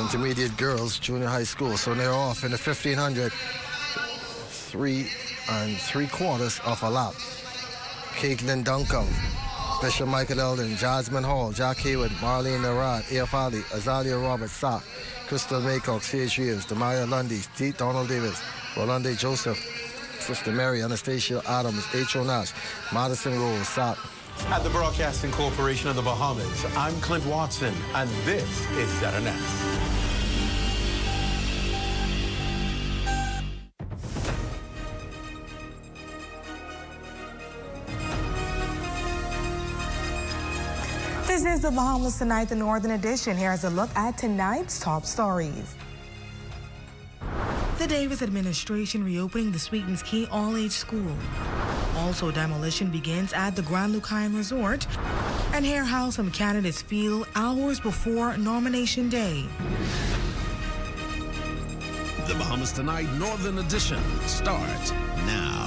intermediate girls, junior high school. So they're off in the 1500, 3 3/4 of a lap. Caitlin Duncombe, Bishop Michael Eldon, Jasmine Hall, Jack Hayward, Marlene Narad, A.F. Ali, Azalia Roberts, Sack, Crystal Maycock, C.H. Reeves, Demaria Lundy, T. Donald Davis, Rolande Joseph, Sister Mary, Anastasia Adams, H.O. Nash, Madison Rose, Sack. At the Broadcasting Corporation of the Bahamas, I'm Clint Watson, and this is ZNS. This is the Bahamas Tonight, the Northern Edition. Here's a look at tonight's top stories. The Davis administration reopening the Sweetens Key all-age school. Also, demolition begins at the Grand Lucayan Resort. And here how some candidates feel hours before nomination day. The Bahamas Tonight Northern Edition starts now.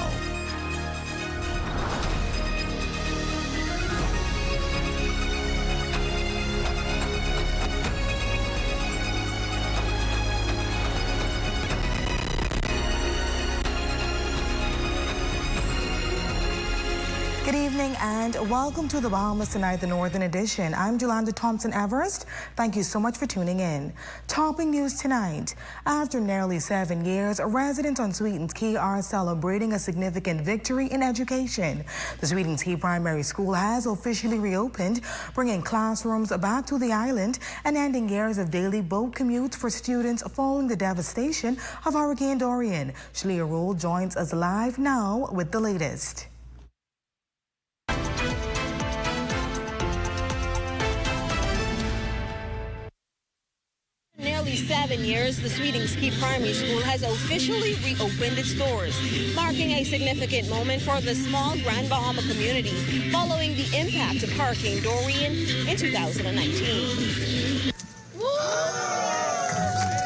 Good evening and welcome to the Bahamas Tonight, the Northern Edition. I'm Jolanda Thompson-Everest. Thank you so much for tuning in. Topping news tonight. After nearly 7 years, residents on Sweetens Key are celebrating a significant victory in education. The Sweetens Key Primary School has officially reopened, bringing classrooms back to the island and ending years of daily boat commutes for students following the devastation of Hurricane Dorian. Shlia Rule joins us live now with the latest. Nearly 7 years, the Sweetens Key Primary School has officially reopened its doors, marking a significant moment for the small Grand Bahama community following the impact of Hurricane Dorian in 2019.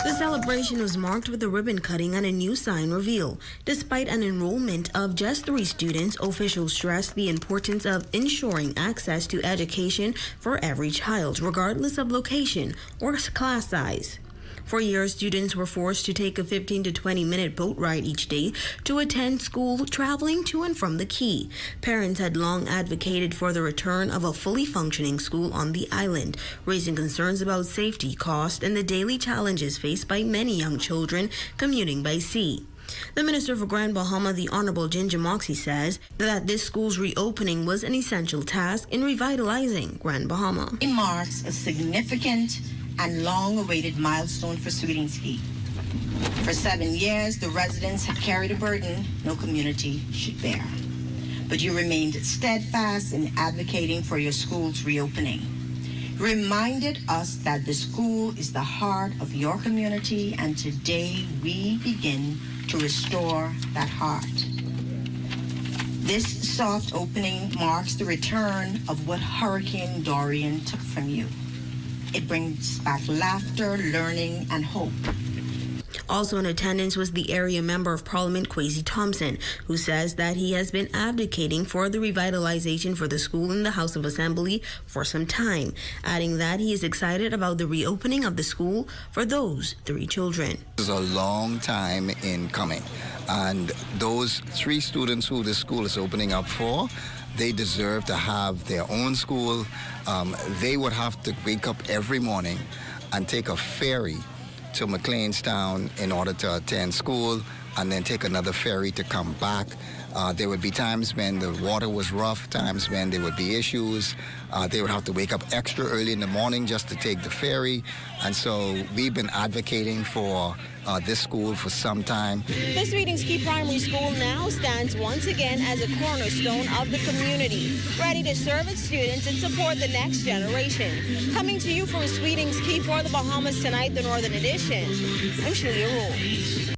The celebration was marked with a ribbon cutting and a new sign reveal. Despite an enrollment of just 3 students, officials stressed the importance of ensuring access to education for every child, regardless of location or class size. For years, students were forced to take a 15 to 20-minute boat ride each day to attend school, traveling to and from the Key. Parents had long advocated for the return of a fully functioning school on the island, raising concerns about safety, cost, and the daily challenges faced by many young children commuting by sea. The Minister for Grand Bahama, the Honorable Ginger Moxie, says that this school's reopening was an essential task in revitalizing Grand Bahama. It marks a significant and long-awaited milestone for Sweetens Key. For 7 years, the residents have carried a burden no community should bear. But you remained steadfast in advocating for your school's reopening. You reminded us that the school is the heart of your community, and today we begin to restore that heart. This soft opening marks the return of what Hurricane Dorian took from you. It brings back laughter, learning, and hope. Also in attendance was the area member of Parliament, Kwesi Thompson, who says that he has been advocating for the revitalization for the school in the House of Assembly for some time, adding that he is excited about the reopening of the school for those 3 children. This is a long time in coming, and those 3 students who this school is opening up for, they deserve to have their own school. They would have to wake up every morning and take a ferry to McLeanstown in order to attend school, and then take another ferry to come back. There would be times when the water was rough, times when there would be issues. They would have to wake up extra early in the morning just to take the ferry. And so we've been advocating for this school for some time. The Sweetens Key Primary School now stands once again as a cornerstone of the community, ready to serve its students and support the next generation. Coming to you from Sweetens Key for the Bahamas Tonight, the Northern Edition, I'm Shlia Rule.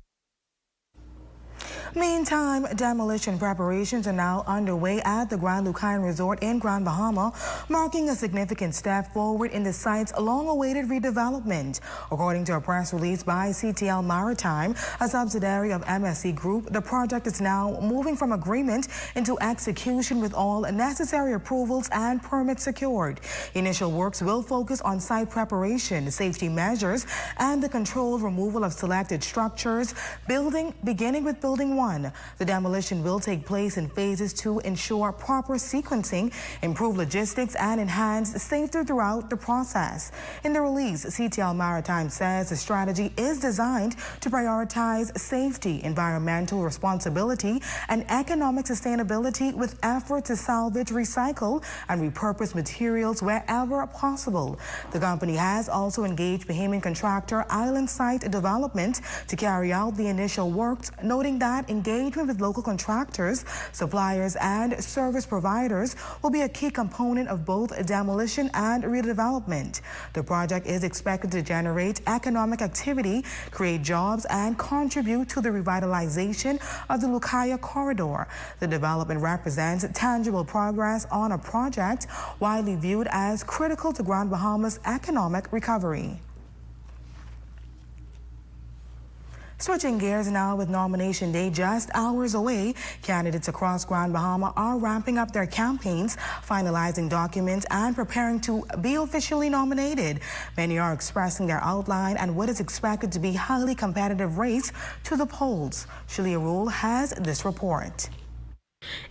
Meantime, demolition preparations are now underway at the Grand Lucayan Resort in Grand Bahama, marking a significant step forward in the site's long-awaited redevelopment. According to a press release by CTL Maritime, a subsidiary of MSC Group, the project is now moving from agreement into execution with all necessary approvals and permits secured. Initial works will focus on site preparation, safety measures, and the controlled removal of selected structures, beginning with Building 1. The demolition will take place in phases to ensure proper sequencing, improve logistics, and enhance safety throughout the process. In the release, CTL Maritime says the strategy is designed to prioritize safety, environmental responsibility, and economic sustainability with efforts to salvage, recycle, and repurpose materials wherever possible. The company has also engaged Bahamian contractor Island Site Development to carry out the initial works, noting that engagement with local contractors, suppliers, and service providers will be a key component of both demolition and redevelopment. The project is expected to generate economic activity, create jobs, and contribute to the revitalization of the Lucayan corridor. The development represents tangible progress on a project widely viewed as critical to Grand Bahama's economic recovery. Switching gears now, with nomination day just hours away, candidates across Grand Bahama are ramping up their campaigns, finalizing documents, and preparing to be officially nominated. Many are expressing their outline and what is expected to be a highly competitive race to the polls. Shalia Rule has this report.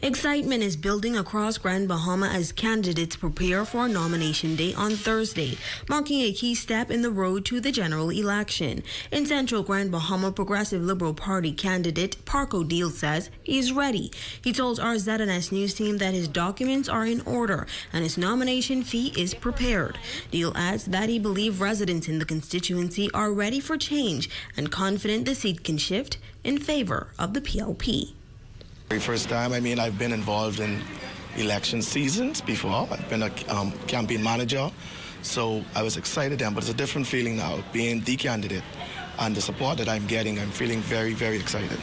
Excitement is building across Grand Bahama as candidates prepare for nomination day on Thursday, marking a key step in the road to the general election. In Central Grand Bahama, Progressive Liberal Party candidate Parko Deal says he's ready. He told our ZNS news team that his documents are in order and his nomination fee is prepared. Deal adds that he believes residents in the constituency are ready for change and confident the seat can shift in favor of the PLP. Very first time, I've been involved in election seasons before. I've been a campaign manager, so I was excited then, but it's a different feeling now, being the candidate and the support that I'm getting. I'm feeling very, very excited.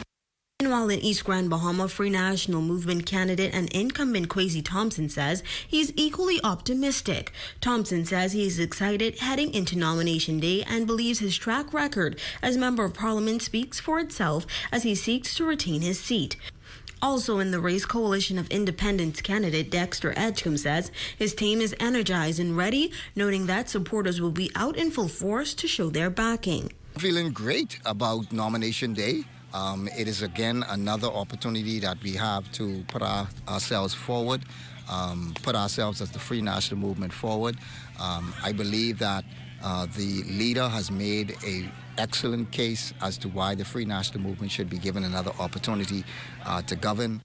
Meanwhile, in East Grand Bahama, Free National Movement candidate and incumbent Kwesi Thompson says he's equally optimistic. Thompson says he is excited heading into nomination day and believes his track record as Member of Parliament speaks for itself as he seeks to retain his seat. Also in the race, Coalition of Independents candidate Dexter Edgecombe says his team is energized and ready, noting that supporters will be out in full force to show their backing. Feeling great about nomination day. It is again another opportunity that we have to put ourselves forward, put ourselves as the Free National Movement forward. I believe that the leader has made an excellent case as to why the Free National Movement should be given another opportunity to govern.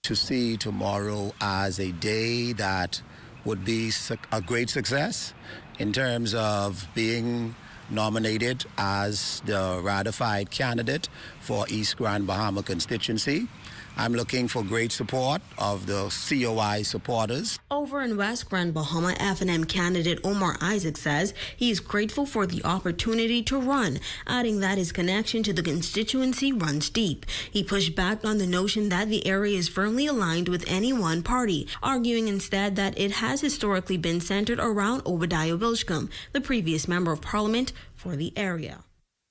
To see tomorrow as a day that would be a great success in terms of being nominated as the ratified candidate for East Grand Bahama constituency. I'm looking for great support of the COI supporters. Over in West Grand Bahama, F&M candidate Omar Isaac says he is grateful for the opportunity to run, adding that his connection to the constituency runs deep. He pushed back on the notion that the area is firmly aligned with any one party, arguing instead that it has historically been centered around Obadiah Wilshcombe, the previous Member of Parliament for the area.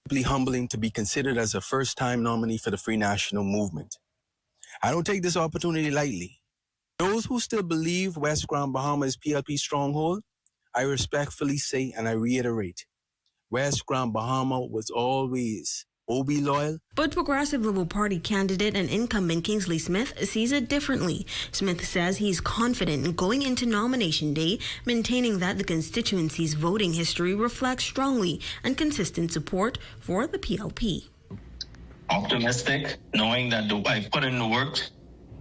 It's humbling to be considered as a first-time nominee for the Free National Movement. I don't take this opportunity lightly. Those who still believe West Grand Bahama is PLP stronghold, I respectfully say and I reiterate, West Grand Bahama was always OB loyal. But Progressive Liberal Party candidate and incumbent Kingsley Smith sees it differently. Smith says he's confident in going into nomination day, maintaining that the constituency's voting history reflects strongly and consistent support for the PLP. Optimistic, knowing that I've put in the work.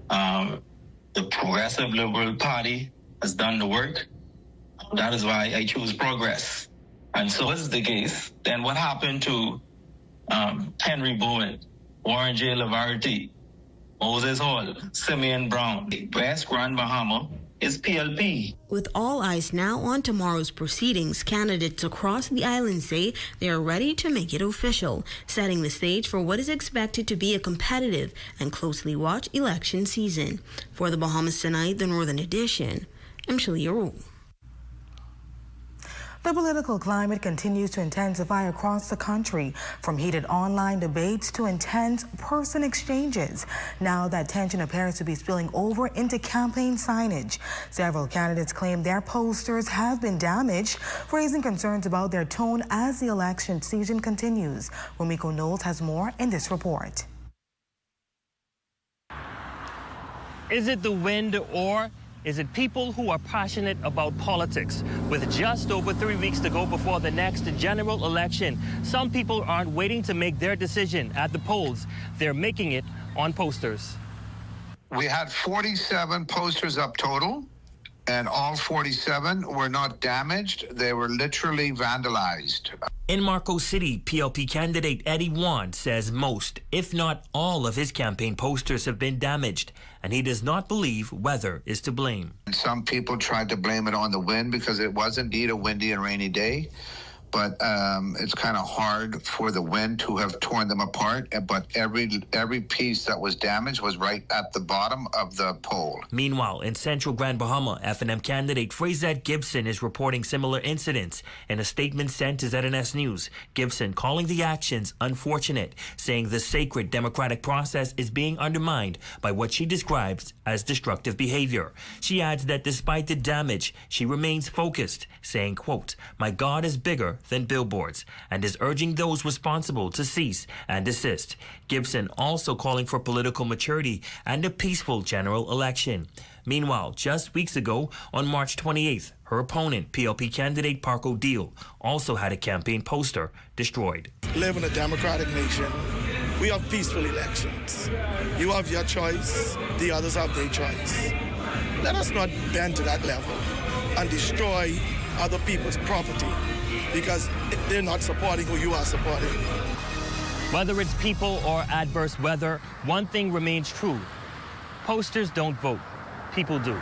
The Progressive Liberal Party has done the work. That is why I choose Progress. And so this is the case. Then what happened to Henry Bowen, Warren J. Lavarty, Moses Hall, Simeon Brown? West Grand Bahama is PLP. With all eyes now on tomorrow's proceedings, candidates across the island say they are ready to make it official, setting the stage for what is expected to be a competitive and closely watched election season. For the Bahamas Tonight, the Northern Edition, I'm Shalia Rowe. The political climate continues to intensify across the country, from heated online debates to intense person exchanges. Now that tension appears to be spilling over into campaign signage. Several candidates claim their posters have been damaged, raising concerns about their tone as the election season continues. Romiko Knowles has more in this report. Is it the wind, or is it people who are passionate about politics? With just over 3 weeks to go before the next general election, some people aren't waiting to make their decision at the polls. They're making it on posters. We had 47 posters up total, and all 47 were not damaged. They were literally vandalized. In Marco City, PLP candidate Eddie Wan says most, if not all, of his campaign posters have been damaged, and he does not believe weather is to blame. Some people tried to blame it on the wind because it was indeed a windy and rainy day. But it's kind of hard for the wind to have torn them apart. But every piece that was damaged was right at the bottom of the pole. Meanwhile, in Central Grand Bahama, F&M candidate Frazette Gibson is reporting similar incidents. In a statement sent to ZNS News, Gibson calling the actions unfortunate, saying the sacred democratic process is being undermined by what she describes as destructive behavior. She adds that despite the damage, she remains focused, saying, quote, "My God is bigger than billboards," and is urging those responsible to cease and desist. Gibson also calling for political maturity and a peaceful general election. Meanwhile, just weeks ago, on March 28th, her opponent, PLP candidate Park O'Deal, also had a campaign poster destroyed. Live in a democratic nation. We have peaceful elections. You have your choice, the others have their choice. Let us not bend to that level and destroy other people's property because they're not supporting who you are supporting. Whether it's people or adverse weather, one thing remains true. Posters don't vote, people do.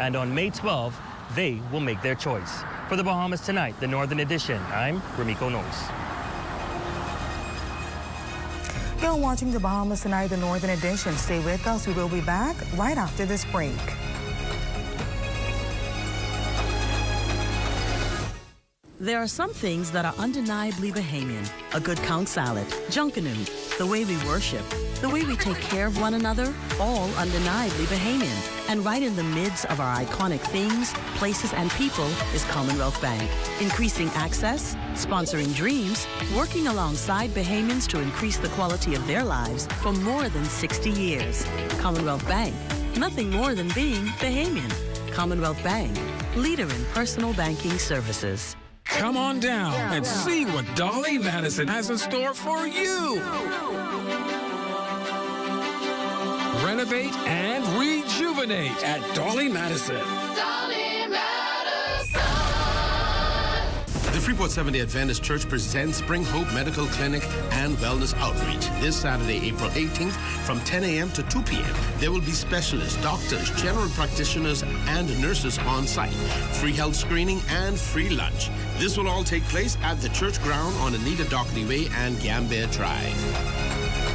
And on May 12, they will make their choice. For the Bahamas Tonight, the Northern Edition, I'm Romiko Knowles. You're watching the Bahamas Tonight, the Northern Edition. Stay with us. We will be back right after this break. There are some things that are undeniably Bahamian. A good count salad, junkanoo, the way we worship, the way we take care of one another, all undeniably Bahamian. And right in the midst of our iconic things, places, and people is Commonwealth Bank. Increasing access, sponsoring dreams, working alongside Bahamians to increase the quality of their lives for more than 60 years. Commonwealth Bank, nothing more than being Bahamian. Commonwealth Bank, leader in personal banking services. Come on down and see what Dolly Madison has in store for you. Renovate and rejuvenate at Dolly Madison. Dolly Madison. The Freeport Seventh-day Adventist Church presents Spring Hope Medical Clinic and Wellness Outreach this Saturday, April 18th from 10 a.m. to 2 p.m. There will be specialists, doctors, general practitioners, and nurses on site. Free health screening and free lunch. This will all take place at the church ground on Anita Dockley Way and Gambia Drive.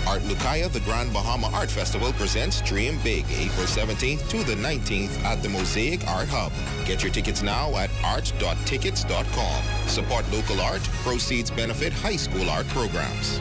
Art Lucayan, the Grand Bahama Art Festival, presents Dream Big, April 17th to the 19th at the Mosaic Art Hub. Get your tickets now at art.tickets.com. Support local art. Proceeds benefit high school art programs.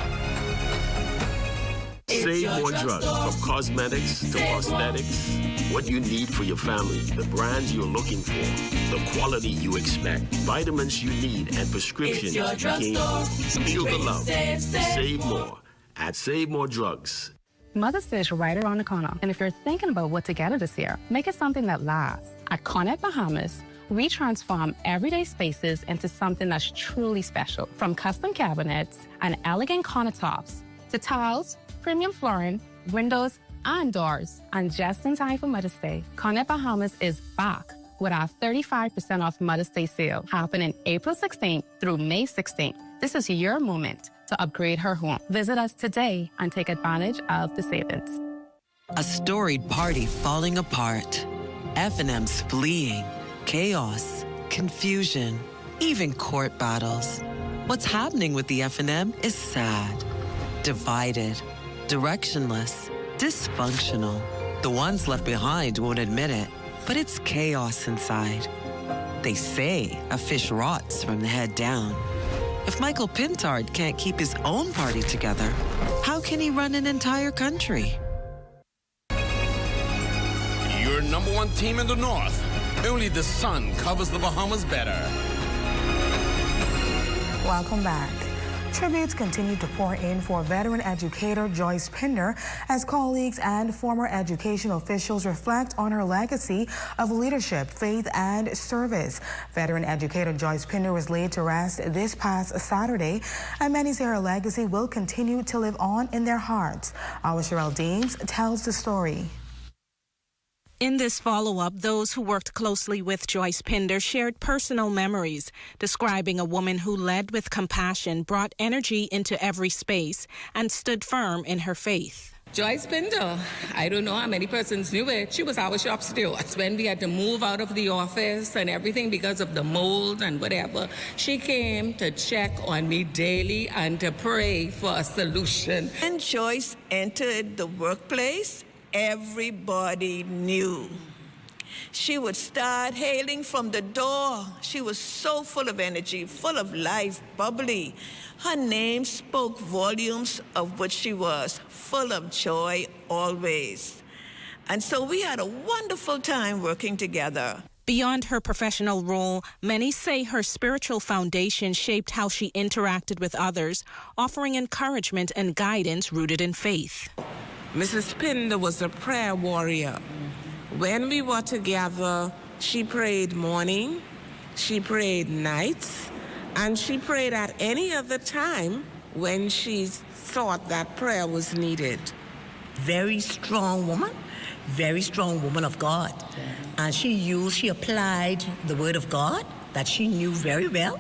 Save more drugs, from cosmetics to prosthetics. What you need for your family, the brands you're looking for, the quality you expect, vitamins you need, and prescriptions you came for. Feel the love. Save more at Save More Drugs. Mother's Day is right around the corner, and if you're thinking about what to get her this year, make it something that lasts. At Connect Bahamas, we transform everyday spaces into something that's truly special. From custom cabinets and elegant countertops to tiles, premium flooring, windows, and doors. And just in time for Mother's Day, Connect Bahamas is back with our 35% off Mother's Day sale happening April 16th through May 16th. This is your moment to upgrade her home. Visit us today and take advantage of the savings. A storied party falling apart. F&M's fleeing, chaos, confusion, even court battles. What's happening with the F&M is sad, divided, directionless, dysfunctional. The ones left behind won't admit it, but it's chaos inside. They say a fish rots from the head down. If Michael Pintard can't keep his own party together, how can he run an entire country? Your number one team in the North. Only the sun covers the Bahamas better. Welcome back. Tributes continue to pour in for veteran educator Joyce Pinder as colleagues and former education officials reflect on her legacy of leadership, faith, and service. Veteran educator Joyce Pinder was laid to rest this past Saturday, and many say her legacy will continue to live on in their hearts. Our Cheryl Deems tells the story. In this follow-up, those who worked closely with Joyce Pinder shared personal memories, describing a woman who led with compassion, brought energy into every space, and stood firm in her faith. Joyce Pinder, I don't know how many persons knew it. She was our shop steward. When we had to move out of the office and everything because of the mold and whatever, she came to check on me daily and to pray for a solution. When Joyce entered the workplace, everybody knew. She would start hailing from the door. She was so full of energy, full of life, bubbly. Her name spoke volumes of what she was, full of joy always. And so we had a wonderful time working together. Beyond her professional role, many say her spiritual foundation shaped how she interacted with others, offering encouragement and guidance rooted in faith. Mrs. Pinder was a prayer warrior. When we were together, she prayed morning, she prayed nights, and she prayed at any other time when she thought that prayer was needed. Very strong woman of God. And she applied the word of God that she knew very well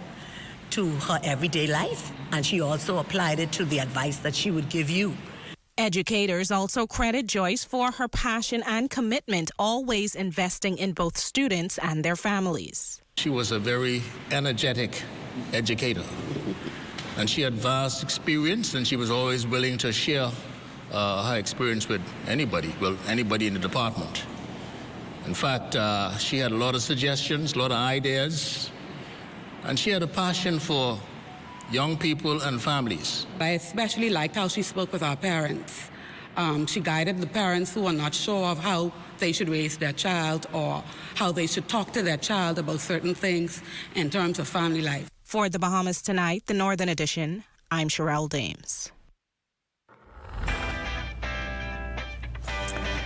to her everyday life, and she also applied it to the advice that she would give you. Educators also credit Joyce for her passion and commitment, always investing in both students and their families. She was a very energetic educator, and she had vast experience, and she was always willing to share her experience with anybody in the department. In fact, she had a lot of suggestions, a lot of ideas, and she had a passion for young people and families. I especially liked how she spoke with our parents. She guided the parents who are not sure of how they should raise their child or how they should talk to their child about certain things in terms of family life. For the Bahamas Tonight, the Northern Edition, I'm Cheryl Dames.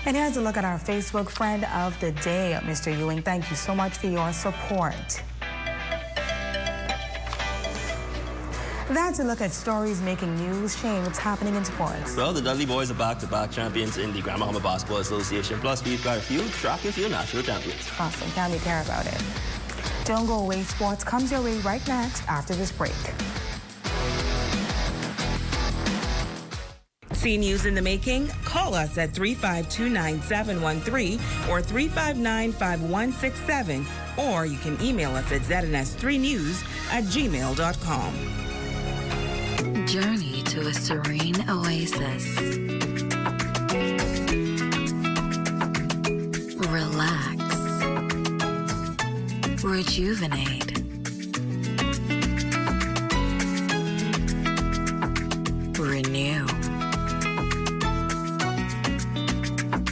And here's a look at our Facebook friend of the day, Mr. Ewing. Thank you so much for your support. That's a look at stories making news. Shane, what's happening in sports? Well, the Dudley boys are back-to-back champions in the Grand Bahama Basketball Association. Plus, we've got a few track and field national champions. Awesome. Can't be care about it. Don't go away. Sports comes your way right next after this break. See news in the making? Call us at 352-9713 or 359-5167, or you can email us at zns3news@gmail.com. Journey to a serene oasis. Relax. Rejuvenate. Renew.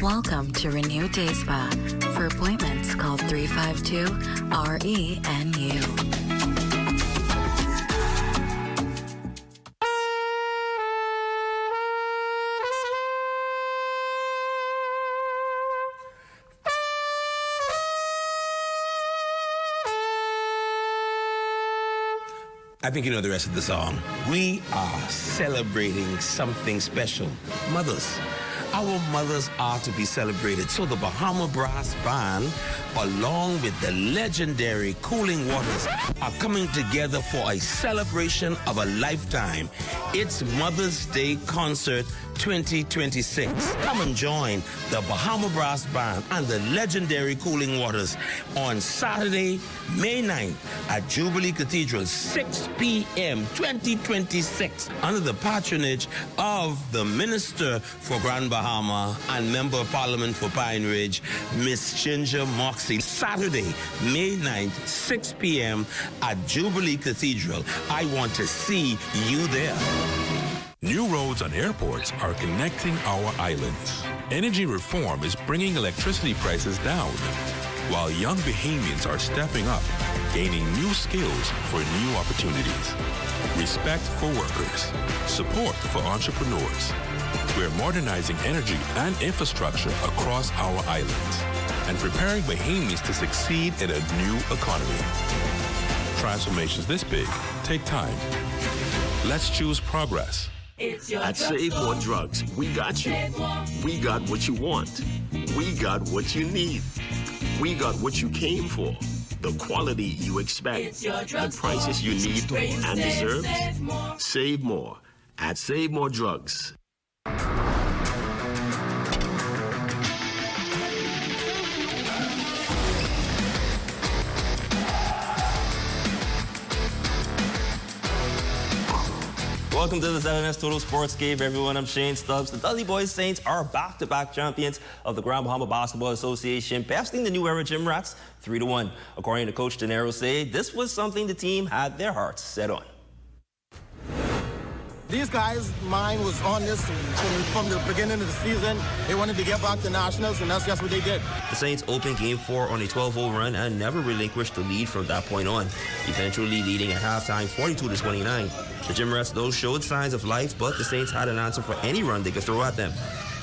Welcome to Renew Day Spa. For appointments, call 352-RENU. I think you know the rest of the song. We are celebrating something special. Mothers. Our mothers are to be celebrated. So the Bahama Brass Band, along with the legendary Cooling Waters, are coming together for a celebration of a lifetime. It's Mother's Day Concert 2026. Come and join the Bahama Brass Band and the legendary Cooling Waters on Saturday, May 9th at Jubilee Cathedral, 6 p.m. 2026, under the patronage of the Minister for Grand Bahama and Member of Parliament for Pine Ridge, Miss Ginger Moxie. Saturday, May 9th, 6 p.m. at Jubilee Cathedral. I want to see you there. New roads and airports are connecting our islands. Energy reform is bringing electricity prices down, while young Bahamians are stepping up, gaining new skills for new opportunities. Respect for workers. Support for entrepreneurs. We're modernizing energy and infrastructure across our islands and preparing Bahamians to succeed in a new economy. Transformations this big take time. Let's choose progress. At Save More Drugs, we got you. We got what you want. We got what you need. We got what you came for. The quality you expect. The prices you need and deserve. Save more at Save More Drugs. Welcome to the ZNS Total Sports Game, everyone. I'm Shane Stubbs. The Dudley Boys Saints are back-to-back champions of the Grand Bahama Basketball Association, besting the New Era Gym Rats 3-1. According to Coach De Niro, this was something the team had their hearts set on. These guys' mind was on this from the beginning of the season. They wanted to get back to nationals, and that's just what they did. The Saints opened Game 4 on a 12-0 run and never relinquished the lead from that point on, eventually leading at halftime 42-29. The Gym Rats, though, showed signs of life, but the Saints had an answer for any run they could throw at them.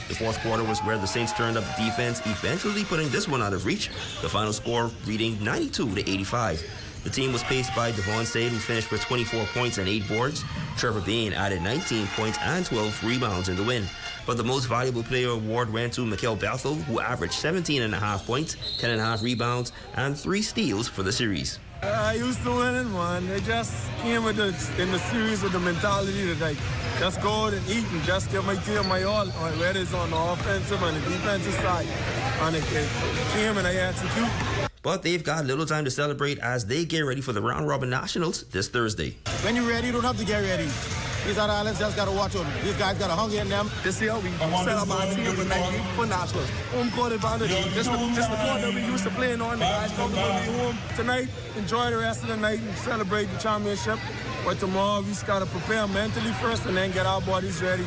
The fourth quarter was where the Saints turned up the defense, eventually putting this one out of reach, the final score reading 92-85. The team was paced by Devon Sade, who finished with 24 points and 8 boards. Trevor Bain added 19 points and 12 rebounds in the win. But the most valuable player award went to Mikael Bethel, who averaged 17.5 points, 10.5 rebounds, and 3 steals for the series. I used to winning, man. They just came in the series with the mentality to just go out and eat and just give my team my all, whether it's on the offensive and the defensive side. And it came and I execute. But they've got little time to celebrate as they get ready for the round-robin nationals this Thursday. When you're ready, you don't have to get ready. These other islands just got to watch them. These guys got a hunger in them. This year we set up our team for nationals. Home court advantage. This is the court that we used to playing on. The guys comfortable to be home tonight. Enjoy the rest of the night and celebrate the championship. But tomorrow we just got to prepare mentally first and then get our bodies ready.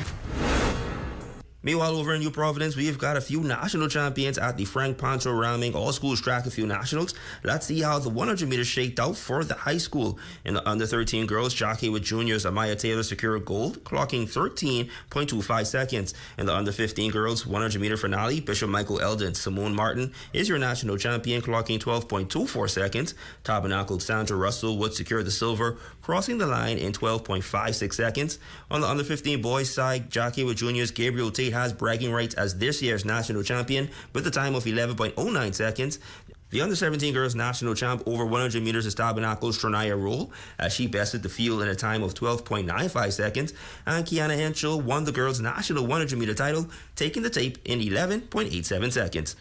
Meanwhile, over in New Providence, we've got a few national champions at the Frank Pancho Ramming All-Schools Track and Field Nationals. Let's see how the 100 meters shaked out for the high school. In the under-13 girls, Jockey with juniors Amaya Taylor secured gold, clocking 13.25 seconds. In the under-15 girls, 100-meter finale, Bishop Michael Eldon Simone Martin is your national champion, clocking 12.24 seconds. Tabernacled Sandra Russell would secure the silver, crossing the line in 12.56 seconds. On the under-15 boys side, Jockey with juniors Gabriel Tate has bragging rights as this year's national champion with a time of 11.09 seconds. The under-17 girls national champ over 100 meters is Tabernacle's Tronaya Roll, as she bested the field in a time of 12.95 seconds, and Kiana Henschel won the girls' national 100-meter title, taking the tape in 11.87 seconds.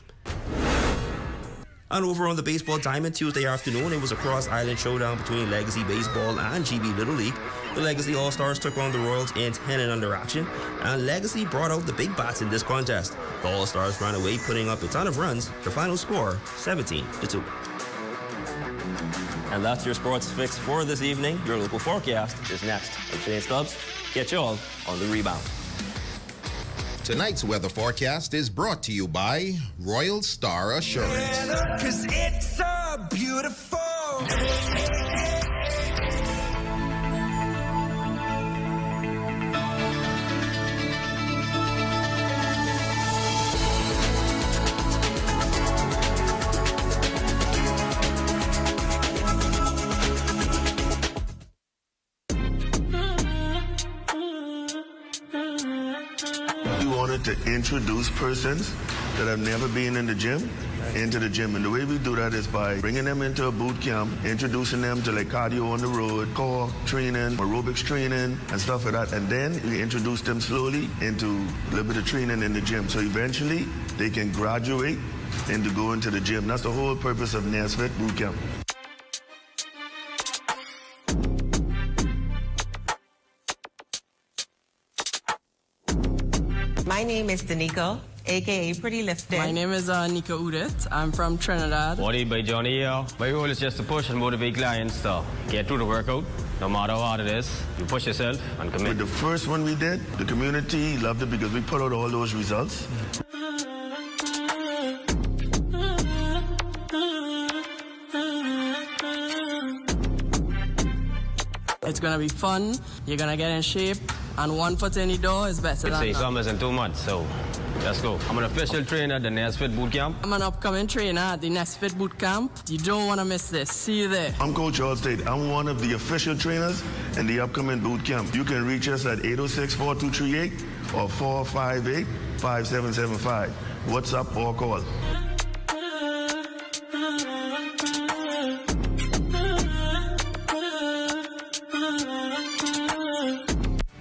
And over on the baseball diamond Tuesday afternoon, it was a cross-island showdown between Legacy Baseball and GB Little League. The Legacy All-Stars took on the Royals in 10 and under action, and Legacy brought out the big bats in this contest. The All-Stars ran away, putting up a ton of runs. The final score, 17-2. And that's your sports fix for this evening. Your local forecast is next. I'm Shane Stubbs. Catch you all on the rebound. Tonight's weather forecast is brought to you by Royal Star Assurance. Cause it's so beautiful. wanted to introduce persons that have never been in the gym into the gym. And the way we do that is by bringing them into a boot camp, introducing them to like cardio on the road, core training, aerobics training, and stuff like that. And then we introduce them slowly into a little bit of training in the gym. So eventually they can graduate into going to the gym. That's the whole purpose of NASFIT boot camp. My name is Danica, a.k.a. Pretty Lifted. My name is Nika Udit. I'm from Trinidad. What by Johnny here. My role is just to push and motivate clients to get through the workout. No matter how hard it is, you push yourself and commit. With the first one we did, the community loved it because we put out all those results. It's going to be fun. You're going to get in shape. And 1 foot in the door is better than It's none. summers in 2 months, so let's go. I'm an official trainer at the NASFIT Boot Camp. I'm an upcoming trainer at the NASFIT Boot Camp. You don't want to miss this. See you there. I'm Coach Charles Tate. I'm one of the official trainers in the upcoming boot camp. You can reach us at 806-4238 or 458-5775. WhatsApp or call.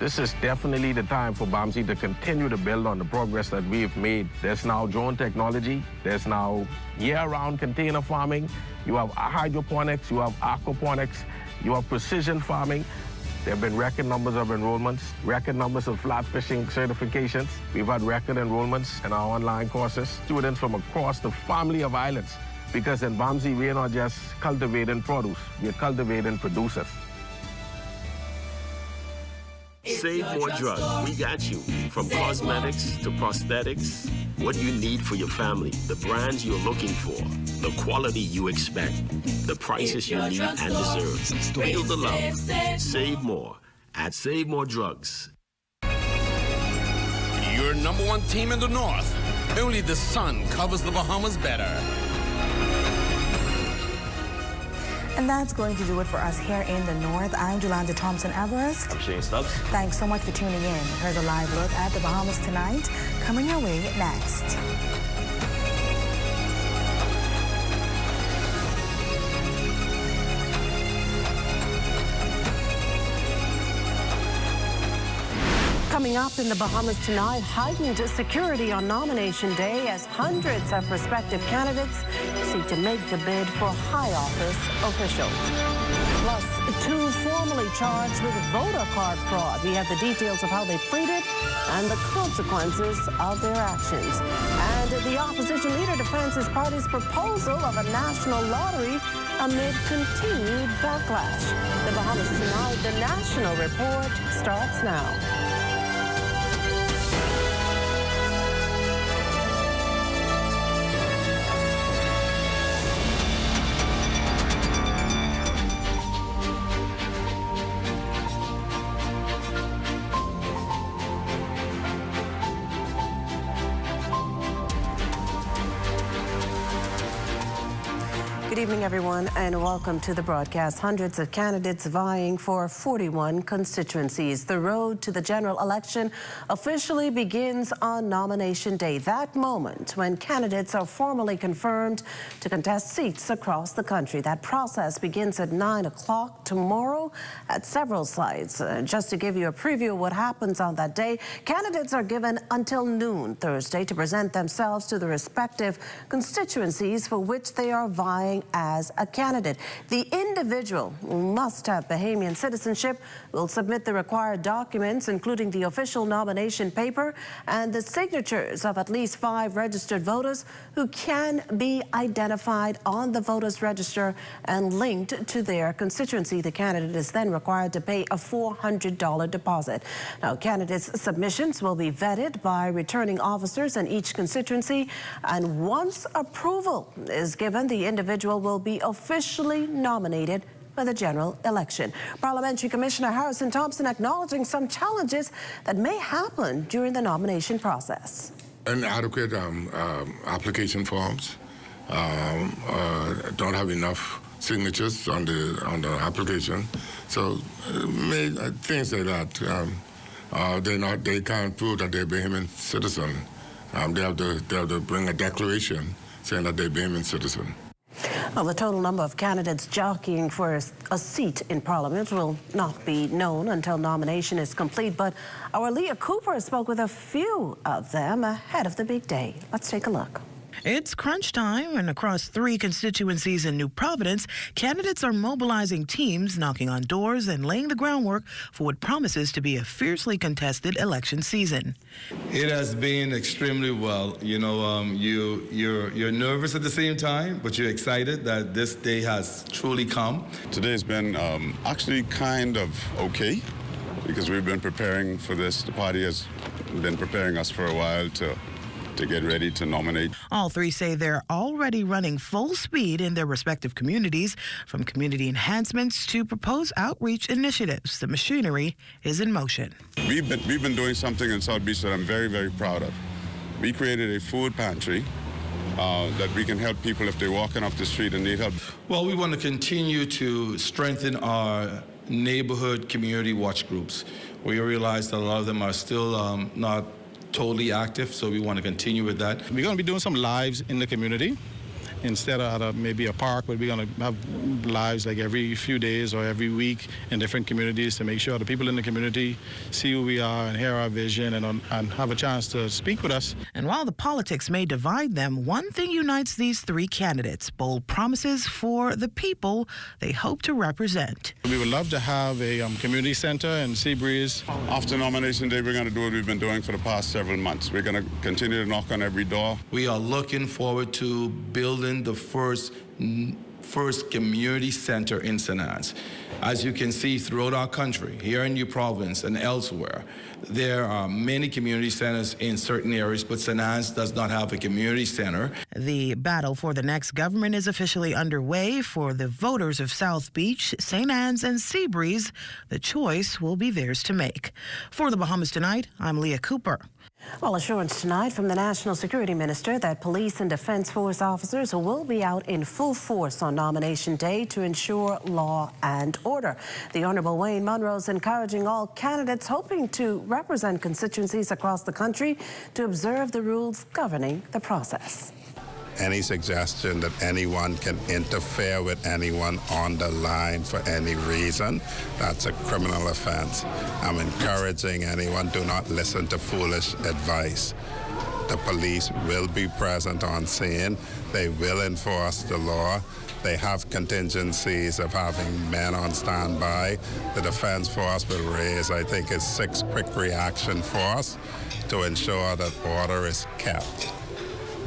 This is definitely the time for BAMSI to continue to build on the progress that we've made. There's now drone technology. There's now year-round container farming. You have hydroponics. You have aquaponics. You have precision farming. There have been record numbers of enrollments, record numbers of flat fishing certifications. We've had record enrollments in our online courses. Students from across the family of islands. Because in BAMSI, we're not just cultivating produce. We're cultivating producers. Save more drugs. We got you. From cosmetics to prosthetics. What you need for your family. The brands you're looking for. The quality you expect. The prices you need and deserve. Feel the love. Save more at Save More Drugs. Your number one team in the North. Only the sun covers the Bahamas better. And that's going to do it for us here in the North. I'm Jolanda Thompson-Everest. I'm Shane Stubbs. Thanks so much for tuning in. Here's a live look at the Bahamas tonight. Coming your way next. Coming up in the Bahamas tonight, heightened security on nomination day as hundreds of prospective candidates seek to make the bid for high office officials. Plus, 2 formally charged with voter card fraud. We have the details of how they pleaded and the consequences of their actions. And the opposition leader defends his party's proposal of a national lottery amid continued backlash. The Bahamas tonight, the National Report starts now. Good evening, everyone, and welcome to the broadcast. Hundreds of candidates vying for 41 constituencies. The road to the general election officially begins on nomination day, that moment when candidates are formally confirmed to contest seats across the country. That process begins at 9 o'clock tomorrow at several sites. Just to give you a preview of what happens on that day, candidates are given until noon Thursday to present themselves to the respective constituencies for which they are vying as a candidate. The individual must have Bahamian citizenship, will submit the required documents, including the official nomination paper and the signatures of at least 5 registered voters who can be identified on the voters register and linked to their constituency. The candidate is then required to pay a $400 deposit. Now, candidates' submissions will be vetted by returning officers in each constituency, and once approval is given, the individual will be officially nominated for the general election. Parliamentary Commissioner Harrison Thompson acknowledging some challenges that may happen during the nomination process. Inadequate application forms, don't have enough signatures on the application, so things like that. They can't prove that they're Bahamian citizen. They have to bring a declaration saying that they're Bahamian citizen. Well, the total number of candidates jockeying for a seat in Parliament will not be known until nomination is complete, but our Leah Cooper spoke with a few of them ahead of the big day. Let's take a look. It's crunch time, and across 3 constituencies in New Providence, candidates are mobilizing teams, knocking on doors, and laying the groundwork for what promises to be a fiercely contested election season. It has been extremely well. You know, you're nervous at the same time, but you're excited that this day has truly come. Today's been actually kind of okay, because we've been preparing for this. The party has been preparing us for a while to get ready to nominate. All 3 say they're already running full speed in their respective communities, from community enhancements to proposed outreach initiatives. The machinery is in motion. We've been doing something in South Beach that I'm very, very proud of. We created a food pantry that we can help people if they're walking off the street and need help. Well, we want to continue to strengthen our neighborhood community watch groups. We realize that a lot of them are still not totally active, so we want to continue with that. We're going to be doing some lives in the community. Instead of at maybe a park, but we're going to have lives like every few days or every week in different communities to make sure the people in the community see who we are and hear our vision and have a chance to speak with us. And while the politics may divide them, one thing unites these 3 candidates: bold promises for the people they hope to represent. We would love to have a community center in Seabreeze. After nomination day, we're going to do what we've been doing for the past several months. We're going to continue to knock on every door. We are looking forward to building the first community center in St. Anne's. As you can see throughout our country, here in New Providence and elsewhere, there are many community centers in certain areas, but St. Anne's does not have a community center. The battle for the next government is officially underway. For the voters of South Beach, St. Anne's, and Seabreeze, the choice will be theirs to make. For the Bahamas Tonight, I'm Leah Cooper. Well, assurance tonight from the National Security Minister that police and defense force officers will be out in full force on nomination day to ensure law and order. The Honourable Wayne Munro is encouraging all candidates hoping to represent constituencies across the country to observe the rules governing the process. Any suggestion that anyone can interfere with anyone on the line for any reason, that's a criminal offense. I'm encouraging anyone, do not listen to foolish advice. The police will be present on scene. They will enforce the law. They have contingencies of having men on standby. The defense force will raise, I think, a 6 quick reaction force to ensure that order is kept.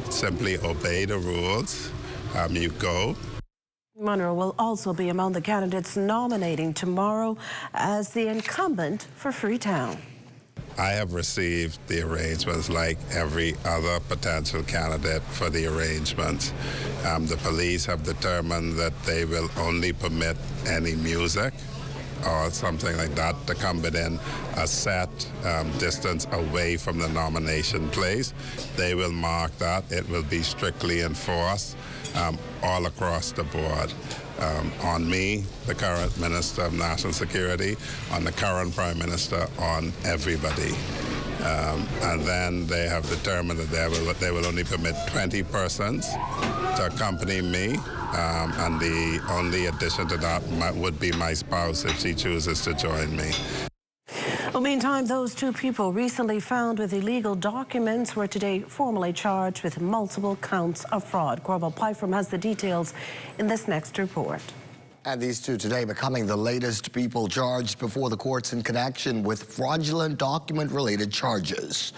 Simply obey the rules. You go. Munro will also be among the candidates nominating tomorrow as the incumbent for Freetown. I have received the arrangements like every other potential candidate for the arrangements. The police have determined that they will only permit any music or something like that to come within a set distance away from the nomination place. They will mark that. It will be strictly enforced all across the board. On me, the current Minister of National Security, on the current Prime Minister, on everybody. And then they have determined that they will only permit 20 persons to accompany me. And the only addition to that would be my spouse if she chooses to join me. Well, meantime, those 2 people recently found with illegal documents were today formally charged with multiple counts of fraud. Corval Pyfrom has the details in this next report. And these 2 today becoming the latest people charged before the courts in connection with fraudulent document-related charges.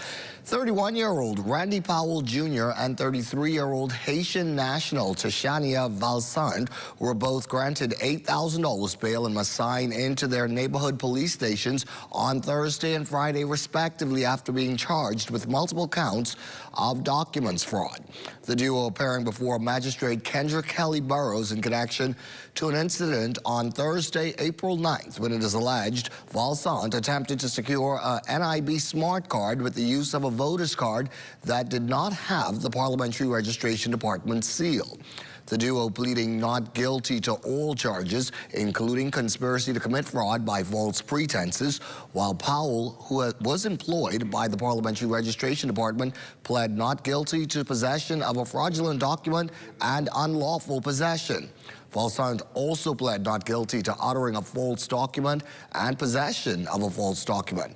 31-year-old Randy Powell Jr. and 33-year-old Haitian national Tashania Valsant were both granted $8,000 bail and must sign into their neighborhood police stations on Thursday and Friday, respectively, after being charged with multiple counts of documents fraud. The duo appearing before Magistrate Kendra Kelly Burrows in connection to an incident on Thursday, April 9th, when it is alleged Valsant attempted to secure a NIB smart card with the use of a voter's card that did not have the Parliamentary Registration Department seal. The duo pleading not guilty to all charges, including conspiracy to commit fraud by false pretenses, while Powell, who was employed by the Parliamentary Registration Department, pled not guilty to possession of a fraudulent document and unlawful possession. Valsant also pled not guilty to uttering a false document and possession of a false document.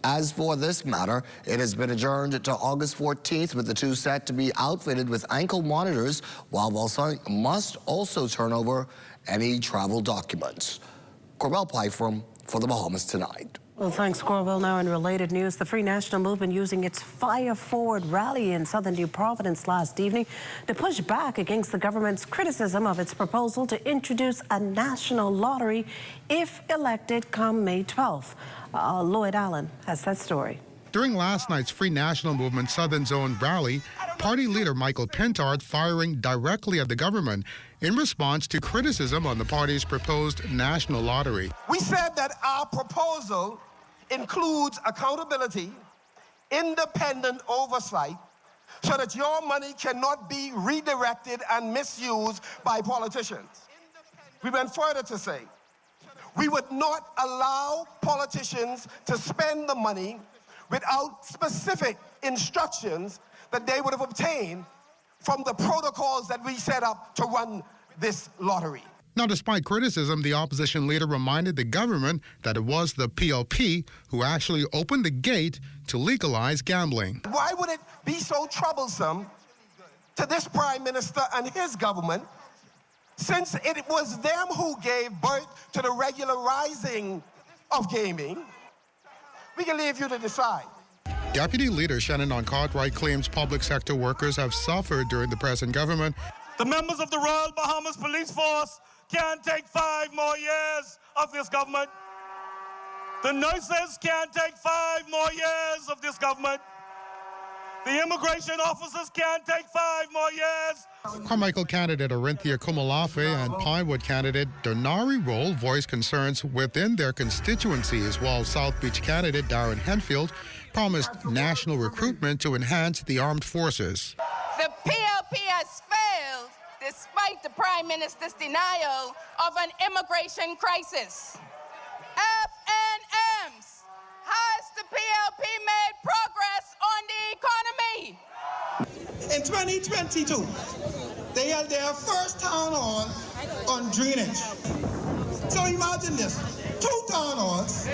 As for this matter, it has been adjourned to August 14th, with the two set to be outfitted with ankle monitors, while Valsant must also turn over any travel documents. Corbell Pyfrom for the Bahamas Tonight. Well, thanks, Corwell. Now in related news, the Free National Movement using its Fire Forward rally in southern New Providence last evening to push back against the government's criticism of its proposal to introduce a national lottery if elected come May 12th. Lloyd Allen has that story. During last night's Free National Movement Southern Zone rally, party leader Michael Pentard firing directly at the government in response to criticism on the party's proposed national lottery. We said that our proposal includes accountability, independent oversight, so that your money cannot be redirected and misused by politicians. We went further to say, we would not allow politicians to spend the money without specific instructions that they would have obtained from the protocols that we set up to run this lottery. Now, despite criticism, the opposition leader reminded the government that it was the PLP who actually opened the gate to legalize gambling. Why would it be so troublesome to this Prime Minister and his government, since it was them who gave birth to the regularizing of gaming? We can leave you to decide. Deputy Leader Shannon Cartwright claims public sector workers have suffered during the present government. The members of the Royal Bahamas Police Force can't take 5 more years of this government. The nurses can't take 5 more years of this government. The immigration officers can't take 5 more years. Carmichael candidate Orinthia Kumalafe and Pinewood candidate Donari Roll voiced concerns within their constituencies, while South Beach candidate Darren Henfield promised national recruitment to enhance the armed forces. The PLP has failed despite the Prime Minister's denial of an immigration crisis. FNMs, has the PLP made progress on the economy? In 2022, they held their first town hall on drainage. So imagine this, 2 town halls,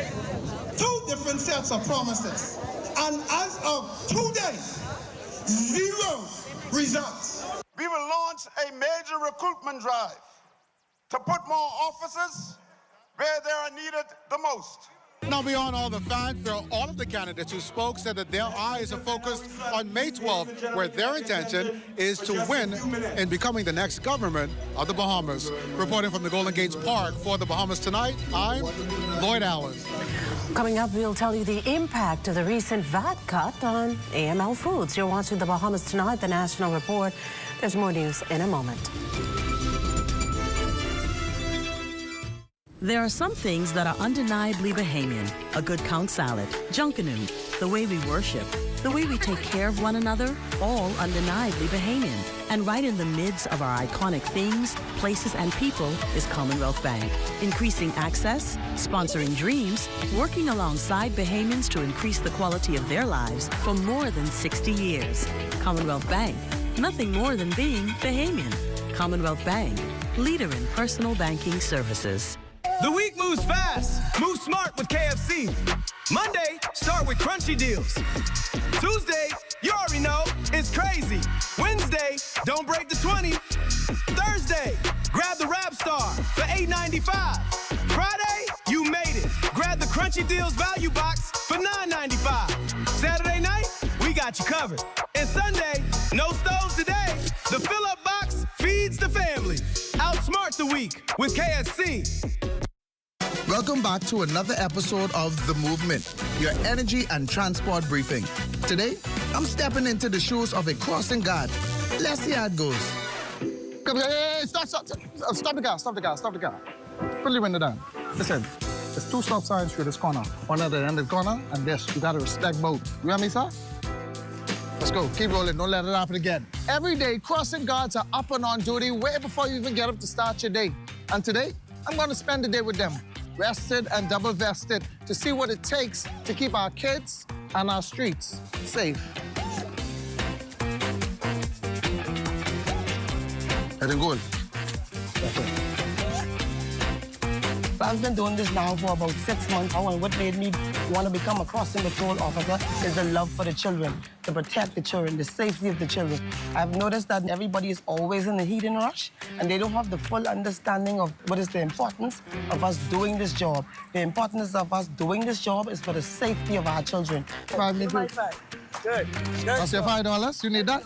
2 different sets of promises. And as of today, 0 results. We will launch a major recruitment drive to put more officers where they are needed the most. Now, beyond all the fanfare, all of the candidates who spoke said that their eyes are focused on May 12th, where their intention is to win in becoming the next government of the Bahamas. Reporting from the Golden Gates Park for the Bahamas Tonight, I'm Lloyd Allen. Coming up, we'll tell you the impact of the recent VAT cut on AML Foods. You're watching the Bahamas Tonight, the National Report. There's more news in a moment. There are some things that are undeniably Bahamian. A good count salad, junkanoo, the way we worship, the way we take care of one another, all undeniably Bahamian. And right in the midst of our iconic things, places, and people is Commonwealth Bank. Increasing access, sponsoring dreams, working alongside Bahamians to increase the quality of their lives for more than 60 years. Commonwealth Bank, nothing more than being Bahamian. Commonwealth Bank, leader in personal banking services. The week moves fast. Move smart with KFC. Monday, start with crunchy deals. Tuesday, you already know, it's crazy. Wednesday, don't break the 20. Thursday, grab the Rap Star for $8.95. Friday, you made it. Grab the Crunchy Deals Value Box for $9.95. Saturday night, we got you covered. And Sunday, no stoves today. The fill-up box feeds the family. Outsmart the week with KFC. Welcome back to another episode of The Movement, your energy and transport briefing. Today, I'm stepping into the shoes of a crossing guard. Let's see how it goes. Come here, hey, stop the car. Put the window down. Listen, there's 2 stop signs through this corner. One at the end of the corner, and this. You gotta respect both. You hear me, sir? Let's go. go. Keep rolling. Don't let it happen again. Every day, crossing guards are up and on duty way before you even get up to start your day. And today, I'm going to spend the day with them, rested and double vested, to see what it takes to keep our kids and our streets safe. Heading good. I've been doing this now for about 6 months. And what made me want to become a crossing patrol officer is the love for the children, to protect the children, the safety of the children. I've noticed that everybody is always in a heat and rush, and they don't have the full understanding of what is the importance of us doing this job. The importance of us doing this job is for the safety of our children. Good. That's your $5. You need that?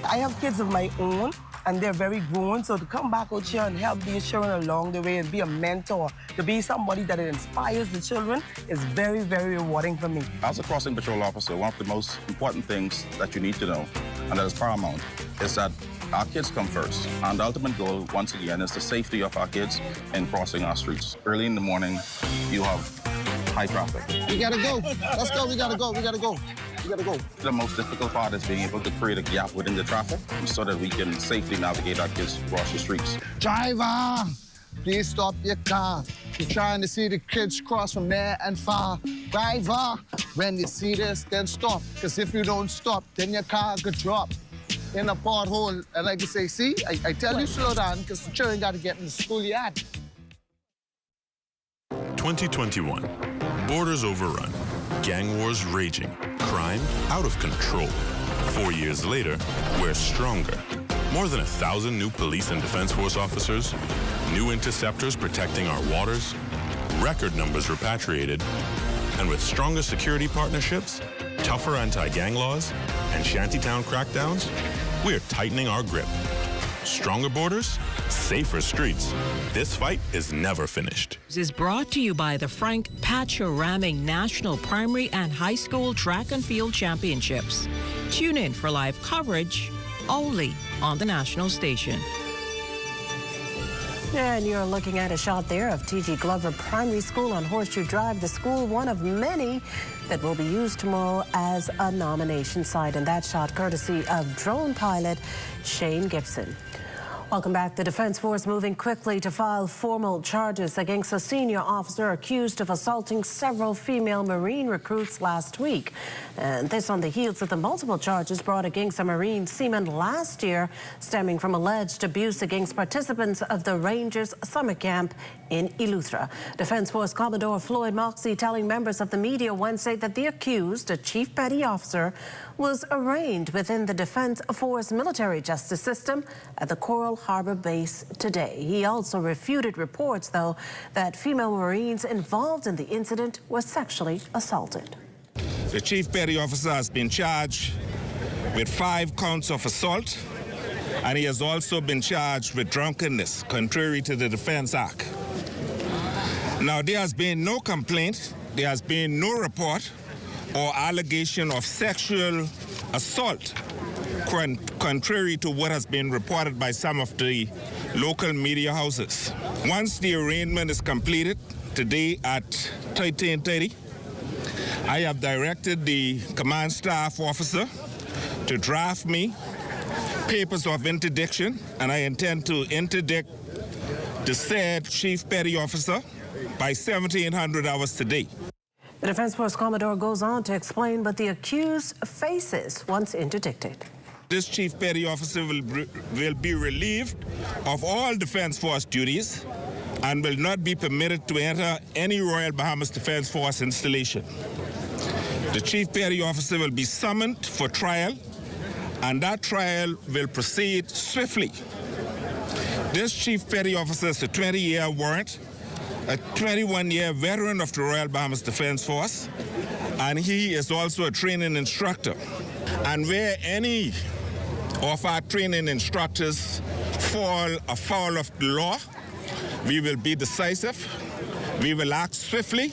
I have kids of my own, and they're very grown, so to come back out here and help these children along the way and be a mentor, to be somebody that inspires the children is very, very rewarding for me. As a crossing patrol officer, one of the most important things that you need to know, and that is paramount, is that our kids come first. And the ultimate goal, once again, is the safety of our kids in crossing our streets. Early in the morning, you have high traffic. We gotta go. Let's go. We gotta go. We gotta go. We gotta go. The most difficult part is being able to create a gap within the traffic so that we can safely navigate our kids across the streets. Driver, please stop your car. You're trying to see the kids cross from there and far. Driver, when you see this, then stop. Because if you don't stop, then your car could drop in a pothole. And like you say, see, I tell you slow down because the children got to get in the schoolyard. 2021. Borders overrun. Gang wars raging. Crime out of control. 4 years later, we're stronger. More than 1,000 new police and defense force officers, new interceptors protecting our waters, record numbers repatriated, and with stronger security partnerships, tougher anti-gang laws, and shantytown crackdowns, we're tightening our grip. Stronger borders, safer streets. This fight is never finished. This is brought to you by the Frank Pacharamming National Primary and High School Track and Field Championships. Tune in for live coverage only on the national station. And you're looking at a shot there of T.G. Glover Primary School on Horseshoe Drive, the school, one of many that will be used tomorrow as a nomination site. And that shot courtesy of drone pilot Shane Gibson. Welcome back. The Defense Force moving quickly to file formal charges against a senior officer accused of assaulting several female Marine recruits last week. And this on the heels of the multiple charges brought against a Marine seaman last year, stemming from alleged abuse against participants of the Rangers summer camp in Eleuthera. Defense Force Commodore Floyd Moxey telling members of the media Wednesday that the accused, a chief petty officer, was arraigned within the Defense Force military justice system at the Coral Harbor base today. He also refuted reports, though, that female Marines involved in the incident were sexually assaulted. The chief petty officer has been charged with 5 counts of assault, and he has also been charged with drunkenness, contrary to the Defense Act. Now, there has been no complaint, there has been no report or allegation of sexual assault, contrary to what has been reported by some of the local media houses. Once the arraignment is completed today at 13:30, I have directed the command staff officer to draft me papers of interdiction, and I intend to interdict the said chief petty officer by 1700 hours today. The Defense Force Commodore goes on to explain what the accused faces once interdicted. This chief petty officer will be relieved of all Defense Force duties and will not be permitted to enter any Royal Bahamas Defense Force installation. The chief petty officer will be summoned for trial, and that trial will proceed swiftly. This chief petty officer is a 20-year warrant, a 21-year veteran of the Royal Bahamas Defense Force, and he is also a training instructor. And where any of our training instructors fall afoul of the law, we will be decisive, we will act swiftly,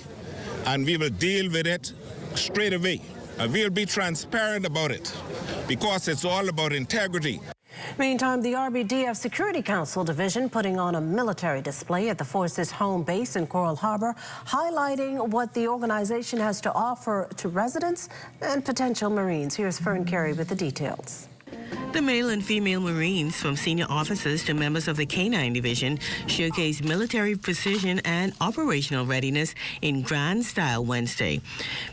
and we will deal with it straight away. And we'll be transparent about it, because it's all about integrity. Meantime, the RBDF Security Council Division putting on a military display at the force's home base in Coral Harbor, highlighting what the organization has to offer to residents and potential Marines. Here's Fern Carey with the details. The male and female Marines, from senior officers to members of the K-9 Division, showcased military precision and operational readiness in grand style Wednesday.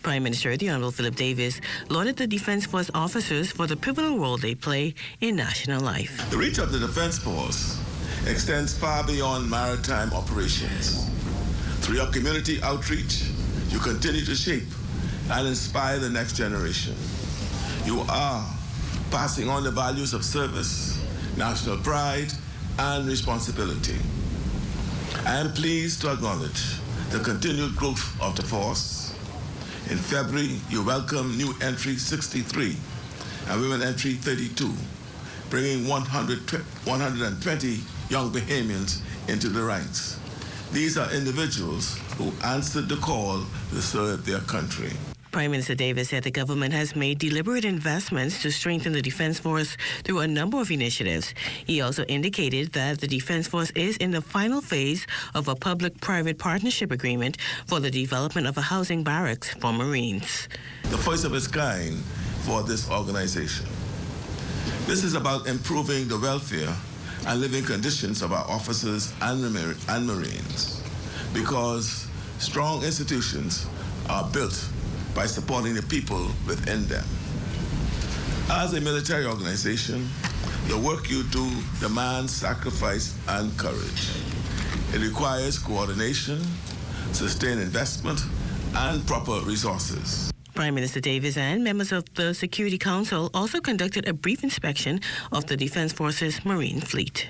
Prime Minister the Honorable Philip Davis lauded the Defense Force officers for the pivotal role they play in national life. The reach of the Defense Force extends far beyond maritime operations. Through your community outreach, you continue to shape and inspire the next generation. You are passing on the values of service, national pride, and responsibility. I am pleased to acknowledge the continued growth of the force. In February, you welcomed new entry 63 and women entry 32, bringing 120 young Bahamians into the ranks. These are individuals who answered the call to serve their country. Prime Minister Davis said the government has made deliberate investments to strengthen the Defense Force through a number of initiatives. He also indicated that the Defense Force is in the final phase of a public-private partnership agreement for the development of a housing barracks for Marines. The first of its kind for this organization. This is about improving the welfare and living conditions of our officers and Marines, because strong institutions are built by supporting the people within them. As a military organization, the work you do demands sacrifice and courage. It requires coordination, sustained investment, and proper resources. Prime Minister Davis and members of the Security Council also conducted a brief inspection of the Defense Force's Marine fleet.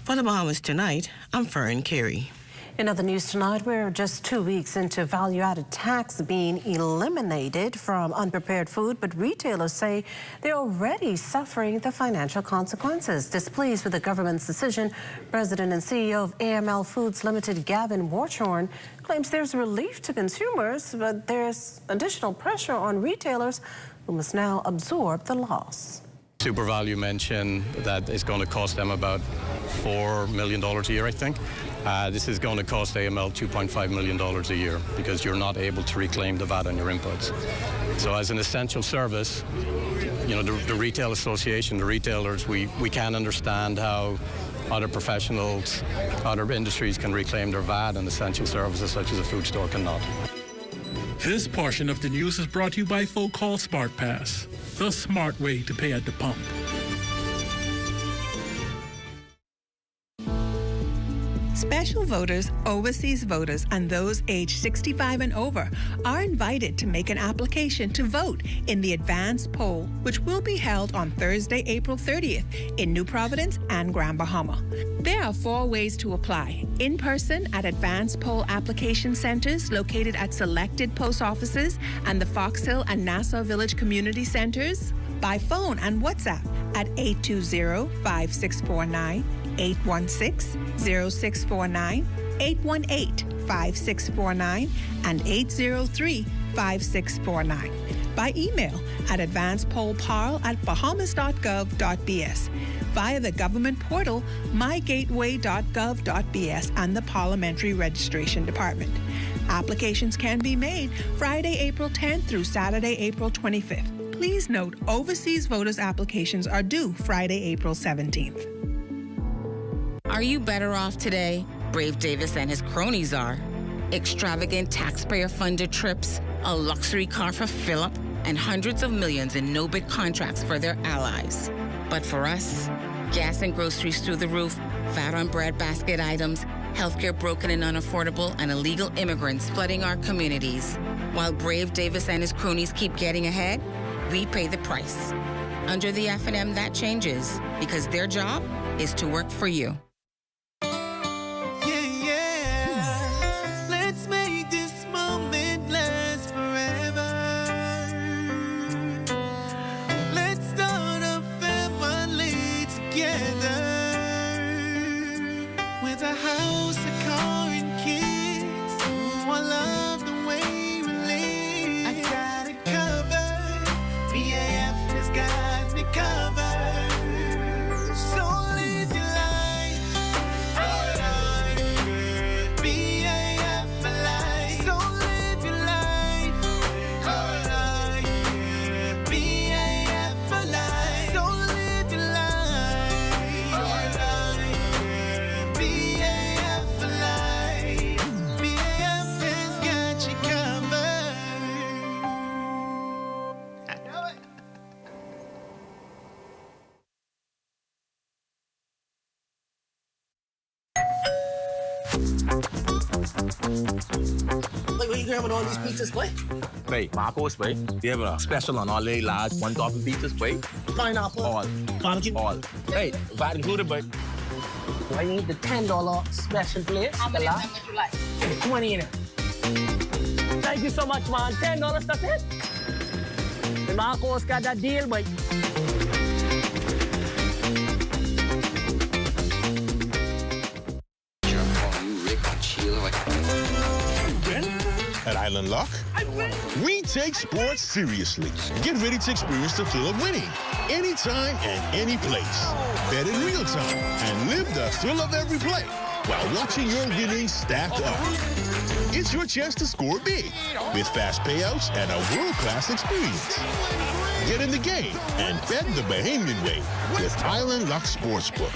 For the Bahamas Tonight, I'm Fern Carey. In other news tonight, we're just 2 weeks into value-added tax being eliminated from unprepared food, but retailers say they're already suffering the financial consequences. Displeased with the government's decision, President and CEO of AML Foods Limited, Gavin Warchorn, claims there's relief to consumers, but there's additional pressure on retailers who must now absorb the loss. SuperValue mentioned that it's going to cost them about $4 million a year, I think. This is going to cost AML $2.5 million a year because you're not able to reclaim the VAT on your inputs. So as an essential service, you know, the Retail Association, the retailers, we can understand how other professionals, other industries can reclaim their VAT on essential services such as a food store cannot. This portion of the news is brought to you by Folk Call Smart Pass, the smart way to pay at the pump. Special voters, overseas voters, and those aged 65 and over are invited to make an application to vote in the advance poll, which will be held on Thursday, April 30th in New Providence and Grand Bahama. There are 4 ways to apply: in person at advance poll application centers located at selected post offices and the Fox Hill and Nassau Village community centers, by phone and WhatsApp at 820-5649, 816-0649, 818-5649, and 803-5649. By email at advancepollparl@bahamas.gov.bs, via the government portal mygateway.gov.bs and the Parliamentary Registration Department. Applications can be made Friday, April 10th through Saturday, April 25th. Please note, overseas voters' applications are due Friday, April 17th. Are you better off today? Brave Davis and his cronies are. Extravagant taxpayer-funded trips, a luxury car for Philip, and hundreds of millions in no-bid contracts for their allies. But for us, gas and groceries through the roof, VAT on bread basket items, healthcare broken and unaffordable, and illegal immigrants flooding our communities. While Brave Davis and his cronies keep getting ahead, we pay the price. Under the F&M, that changes, because their job is to work for you. Let's make this moment last forever. Let's start a family together, with a house, a car, and kids. I love the way we live. I got it covered. BAF has got me covered. Wait, where you grabbing all these pizzas, boy? Wait, Marcos, wait. We have a special on all the large one-topping pizzas, wait. Pineapple. All. Barbecue. All. Hey, VAT included, but. I need the $10 special plate. How many of them would you like? 20 in it. Thank you so much, man. $10, that's it. The Marcos got that deal, boy. At Island Lock, we take sports seriously. Get ready to experience the thrill of winning anytime and any place. Bet in real time and live the thrill of every play while watching your winnings stack up. It's your chance to score big with fast payouts and a world-class experience. Get in the game and bet the Bahamian way with Island Lock Sportsbook.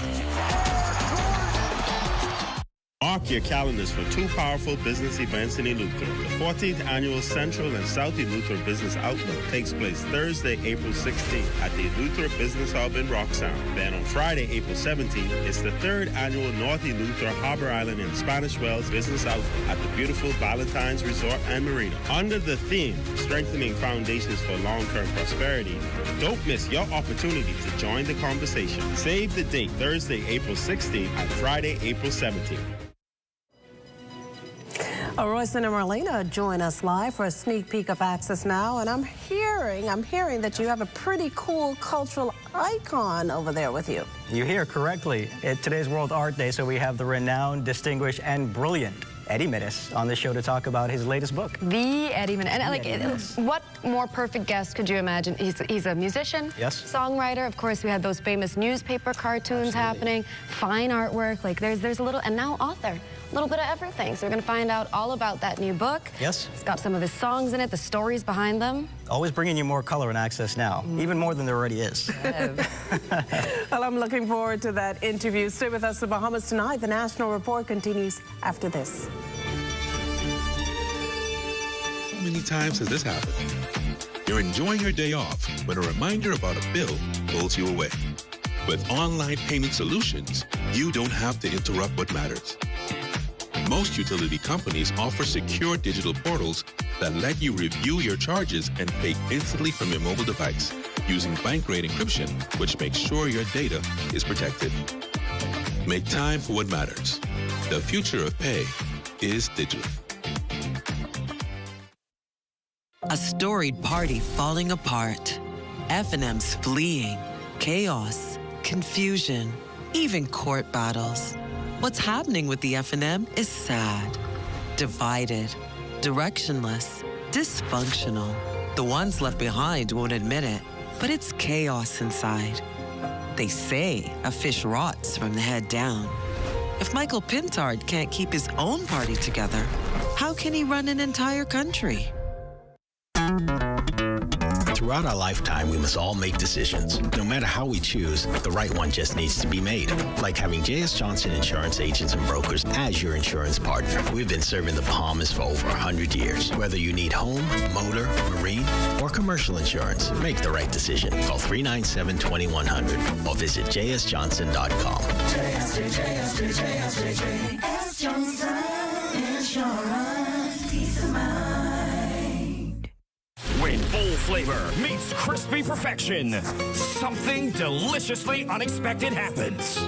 Mark your calendars for two powerful business events in Eleuthera. The 14th Annual Central and South Eleuthera Business Outlook takes place Thursday, April 16th at the Eleuthera Business Hub in Roxtown. Then on Friday, April 17th, it's the 3rd Annual North Eleuthera Harbor Island and Spanish Wells Business Outlook at the beautiful Valentine's Resort and Marina. Under the theme, Strengthening Foundations for Long-Term Prosperity, don't miss your opportunity to join the conversation. Save the date, Thursday, April 16th and Friday, April 17th. Royce and Marlena join us live for a sneak peek of Access Now, and I'm hearing that you have a pretty cool cultural icon over there with you. You hear correctly. It's today's World Art Day, so we have the renowned, distinguished, and brilliant Eddie Minnis on the show to talk about his latest book. The Eddie Minnis. And what more perfect guest could you imagine? He's a musician, yes, songwriter. Of course, we had those famous newspaper cartoons happening, fine artwork. Like there's a little, and now author. A little bit of everything. So we're going to find out all about that new book. Yes. It's got some of his songs in it, the stories behind them. Always bringing you more color in Access Now, even more than there already is. Well, I'm looking forward to that interview. Stay with us, the Bahamas Tonight. The National Report continues after this. How many times has this happened? You're enjoying your day off when a reminder about a bill pulls you away. With online payment solutions, you don't have to interrupt what matters. Most utility companies offer secure digital portals that let you review your charges and pay instantly from your mobile device using bank-grade encryption, which makes sure your data is protected. Make time for what matters. The future of pay is digital. A storied party falling apart. F&M's fleeing. Chaos. Confusion. Even court battles. What's happening with the F&M is sad, divided, directionless, dysfunctional. The ones left behind won't admit it, but it's chaos inside. They say a fish rots from the head down. If Michael Pintard can't keep his own party together, how can he run an entire country? Throughout our lifetime, we must all make decisions. No matter how we choose, the right one just needs to be made. Like having J.S. Johnson Insurance Agents and Brokers as your insurance partner. We've been serving the Bahamas for over 100 years. Whether you need home, motor, marine, or commercial insurance, make the right decision. Call 397-2100 or visit jsjohnson.com. JS Johnson Insurance. Peace of mind. When bold flavor meets crispy perfection, something deliciously unexpected happens.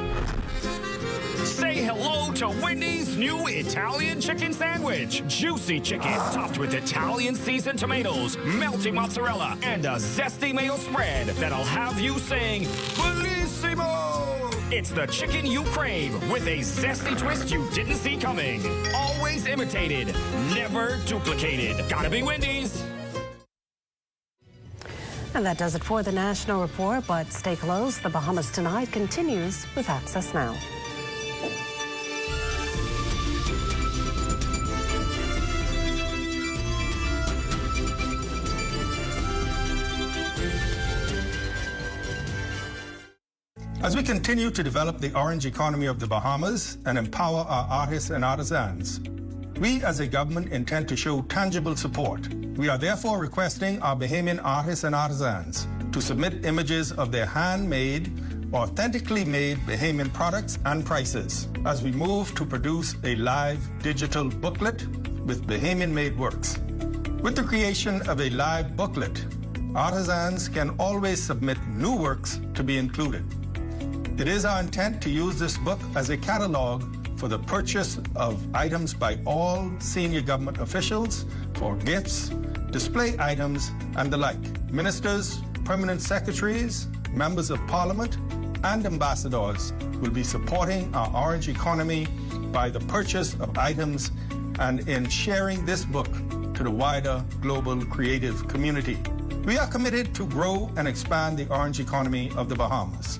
Say hello to Wendy's new Italian chicken sandwich. Juicy chicken topped with Italian seasoned tomatoes, melty mozzarella, and a zesty mayo spread that'll have you saying, Bellissimo! It's the chicken you crave with a zesty twist you didn't see coming. Always imitated, never duplicated. Gotta be Wendy's. And that does it for the National Report, but stay close. The Bahamas Tonight continues with Access Now. As we continue to develop the orange economy of the Bahamas and empower our artists and artisans, we as a government intend to show tangible support. We are therefore requesting our Bahamian artists and artisans to submit images of their handmade authentically made Bahamian products and prices as we move to produce a live digital booklet with Bahamian-made works. With the creation of a live booklet, artisans can always submit new works to be included. It is our intent to use this book as a catalog for the purchase of items by all senior government officials for gifts, display items, and the like. Ministers, permanent secretaries, members of parliament, and ambassadors will be supporting our orange economy by the purchase of items and in sharing this book to the wider global creative community. We are committed to grow and expand the orange economy of the Bahamas.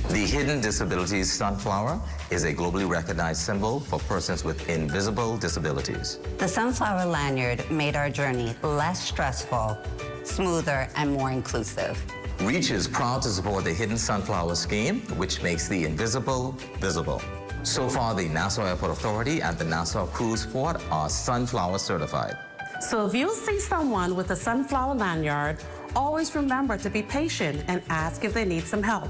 The Hidden Disabilities Sunflower is a globally recognized symbol for persons with invisible disabilities. The sunflower lanyard made our journey less stressful, smoother, and more inclusive. REACH is proud to support the Hidden Sunflower Scheme, which makes the invisible visible. So far, the Nassau Airport Authority and the Nassau Cruise Port are sunflower certified. So if you see someone with a sunflower lanyard, always remember to be patient and ask if they need some help.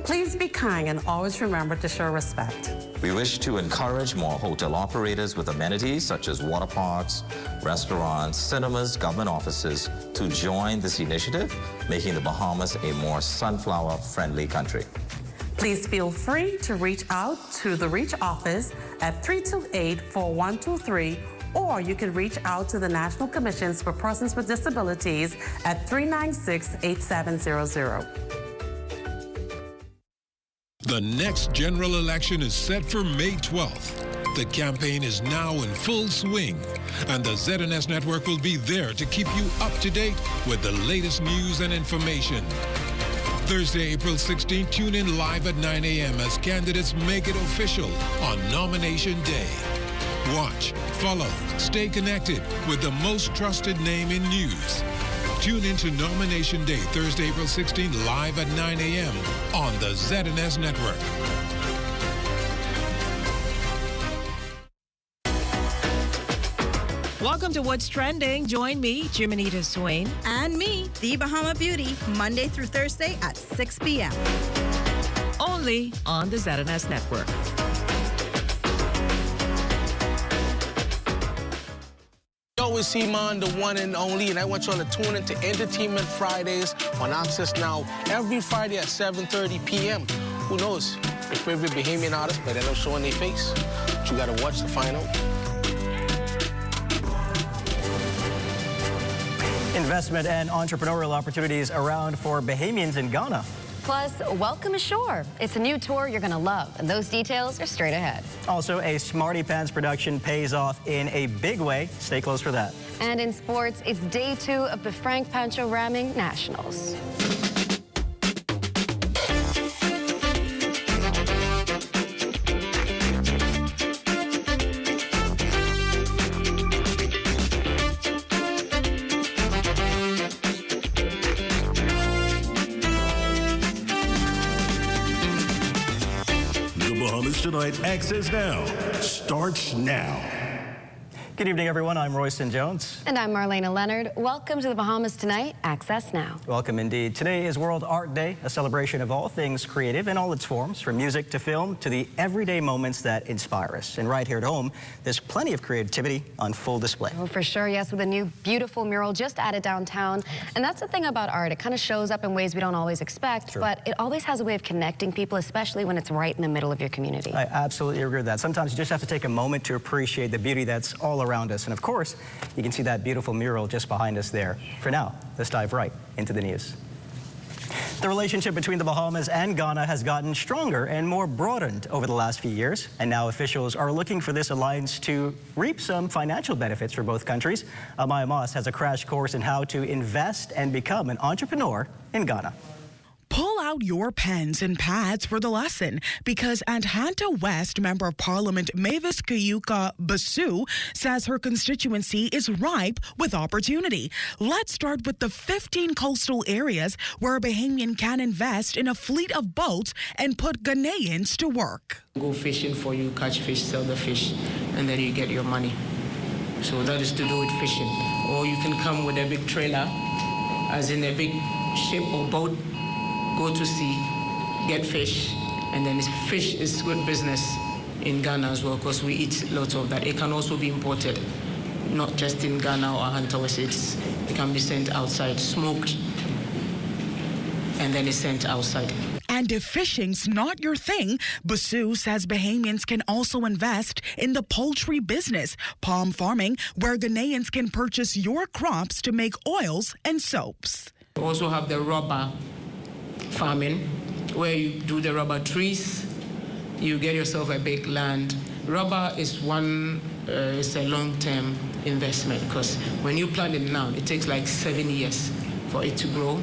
Please be kind and always remember to show respect. We wish to encourage more hotel operators with amenities such as water parks, restaurants, cinemas, government offices to join this initiative, making the Bahamas a more sunflower-friendly country. Please feel free to reach out to the REACH office at 328-4123, or you can reach out to the National Commissions for Persons with Disabilities at 396-8700. The next general election is set for May 12th. The campaign is now in full swing, and the ZNS network will be there to keep you up to date with the latest news and information. Thursday, April 16th, tune in live at 9 a.m. as candidates make it official on Nomination Day. Watch, follow, stay connected with the most trusted name in news. Tune in to Nomination Day, Thursday, April 16th, live at 9 a.m. on the ZNS network. Welcome to What's Trending. Join me, Jiminita Swain. And me, The Bahama Beauty, Monday through Thursday at 6 p.m. Only on the ZNS network. Yo, it's Iman, the one and only, and I want y'all to tune into Entertainment Fridays on Access Now every Friday at 7:30 p.m. Who knows? Your favorite Bahamian artist might end up showing their face. But you gotta watch to find out. Investment and entrepreneurial opportunities around for Bahamians in Ghana. Plus, welcome ashore. It's a new tour you're going to love, and those details are straight ahead. Also, a Smarty Pants production pays off in a big way. Stay close for that. And in sports, it's day 2 of the Frank Pancho Ramming Nationals. Tonight, Access Now starts now. Good evening, everyone. I'm Royston Jones. And I'm Marlena Leonard. Welcome to the Bahamas Tonight, Access Now. Welcome indeed. Today is World Art Day, a celebration of all things creative in all its forms, from music to film to the everyday moments that inspire us. And right here at home, there's plenty of creativity on full display. Oh, for sure, yes, with a new beautiful mural just added downtown. And that's the thing about art. It kind of shows up in ways we don't always expect, but it always has a way of connecting people, especially when it's right in the middle of your community. I absolutely agree with that. Sometimes you just have to take a moment to appreciate the beauty that's all around us. And of course, you can see that beautiful mural just behind us there. For now, let's dive right into the news. The relationship between the Bahamas and Ghana has gotten stronger and more broadened over the last few years. And now officials are looking for this alliance to reap some financial benefits for both countries. Amaya Moss has a crash course in how to invest and become an entrepreneur in Ghana. Pull out your pens and pads for the lesson, because Anhanta West Member of Parliament Mavis Kayuka Basu says her constituency is ripe with opportunity. Let's start with the 15 coastal areas where a Bahamian can invest in a fleet of boats and put Ghanaians to work. Go fishing for you, catch fish, sell the fish, and then you get your money. So that is to do with fishing. Or you can come with a big trailer, as in a big ship or boat, go to sea, get fish, and then fish is good business in Ghana as well because we eat lots of that. It can also be imported, not just in Ghana or Hunter West. It can be sent outside, smoked, and then it's sent outside. And if fishing's not your thing, Basu says Bahamians can also invest in the poultry business, palm farming, where Ghanaians can purchase your crops to make oils and soaps. We also have the rubber farming, where you do the rubber trees, you get yourself a big land. Rubber is it's a long-term investment because when you plant it now, it takes like 7 years for it to grow.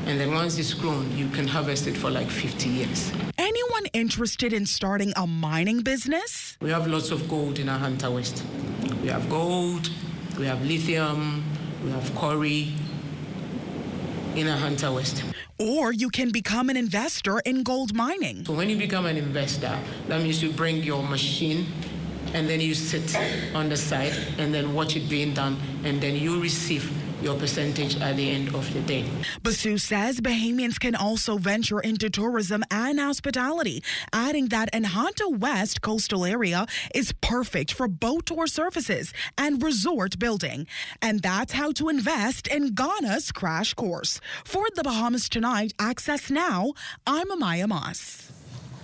And then once it's grown, you can harvest it for like 50 years. Anyone interested in starting a mining business? We have lots of gold in our Hunter West. We have gold, we have lithium, we have quarry in our Hunter West. Or you can become an investor in gold mining. So when you become an investor, that means you bring your machine and then you sit on the side and then watch it being done, and then you receive your percentage at the end of the day. Basu says Bahamians can also venture into tourism and hospitality, adding that Hunter West coastal area is perfect for boat tour services and resort building. And that's how to invest in Ghana's crash course. For the Bahamas Tonight, Access Now, I'm Amaya Moss.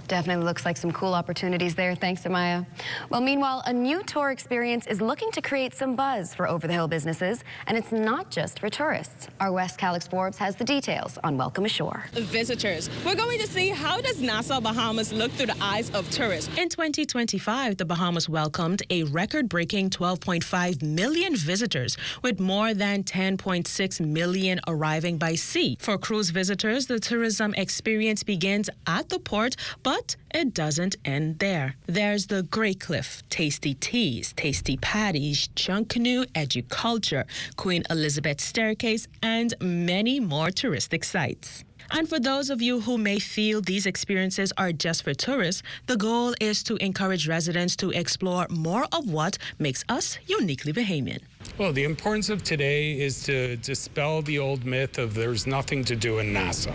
Definitely looks like some cool opportunities there. Thanks, Amaya. Well, meanwhile, a new tour experience is looking to create some buzz for over-the-hill businesses, and it's not just for tourists. Our West Calix Forbes has the details on Welcome Ashore. Visitors. We're going to see how does Nassau, Bahamas look through the eyes of tourists. In 2025, the Bahamas welcomed a record-breaking 12.5 million visitors, with more than 10.6 million arriving by sea. For cruise visitors, the tourism experience begins at the port, but it doesn't end there. There's the Grey Cliff, tasty teas, tasty patties, junk canoe, educulture, Queen Elizabeth Staircase, and many more touristic sites. And for those of you who may feel these experiences are just for tourists, the goal is to encourage residents to explore more of what makes us uniquely Bahamian. Well, the importance of today is to dispel the old myth of there's nothing to do in Nassau.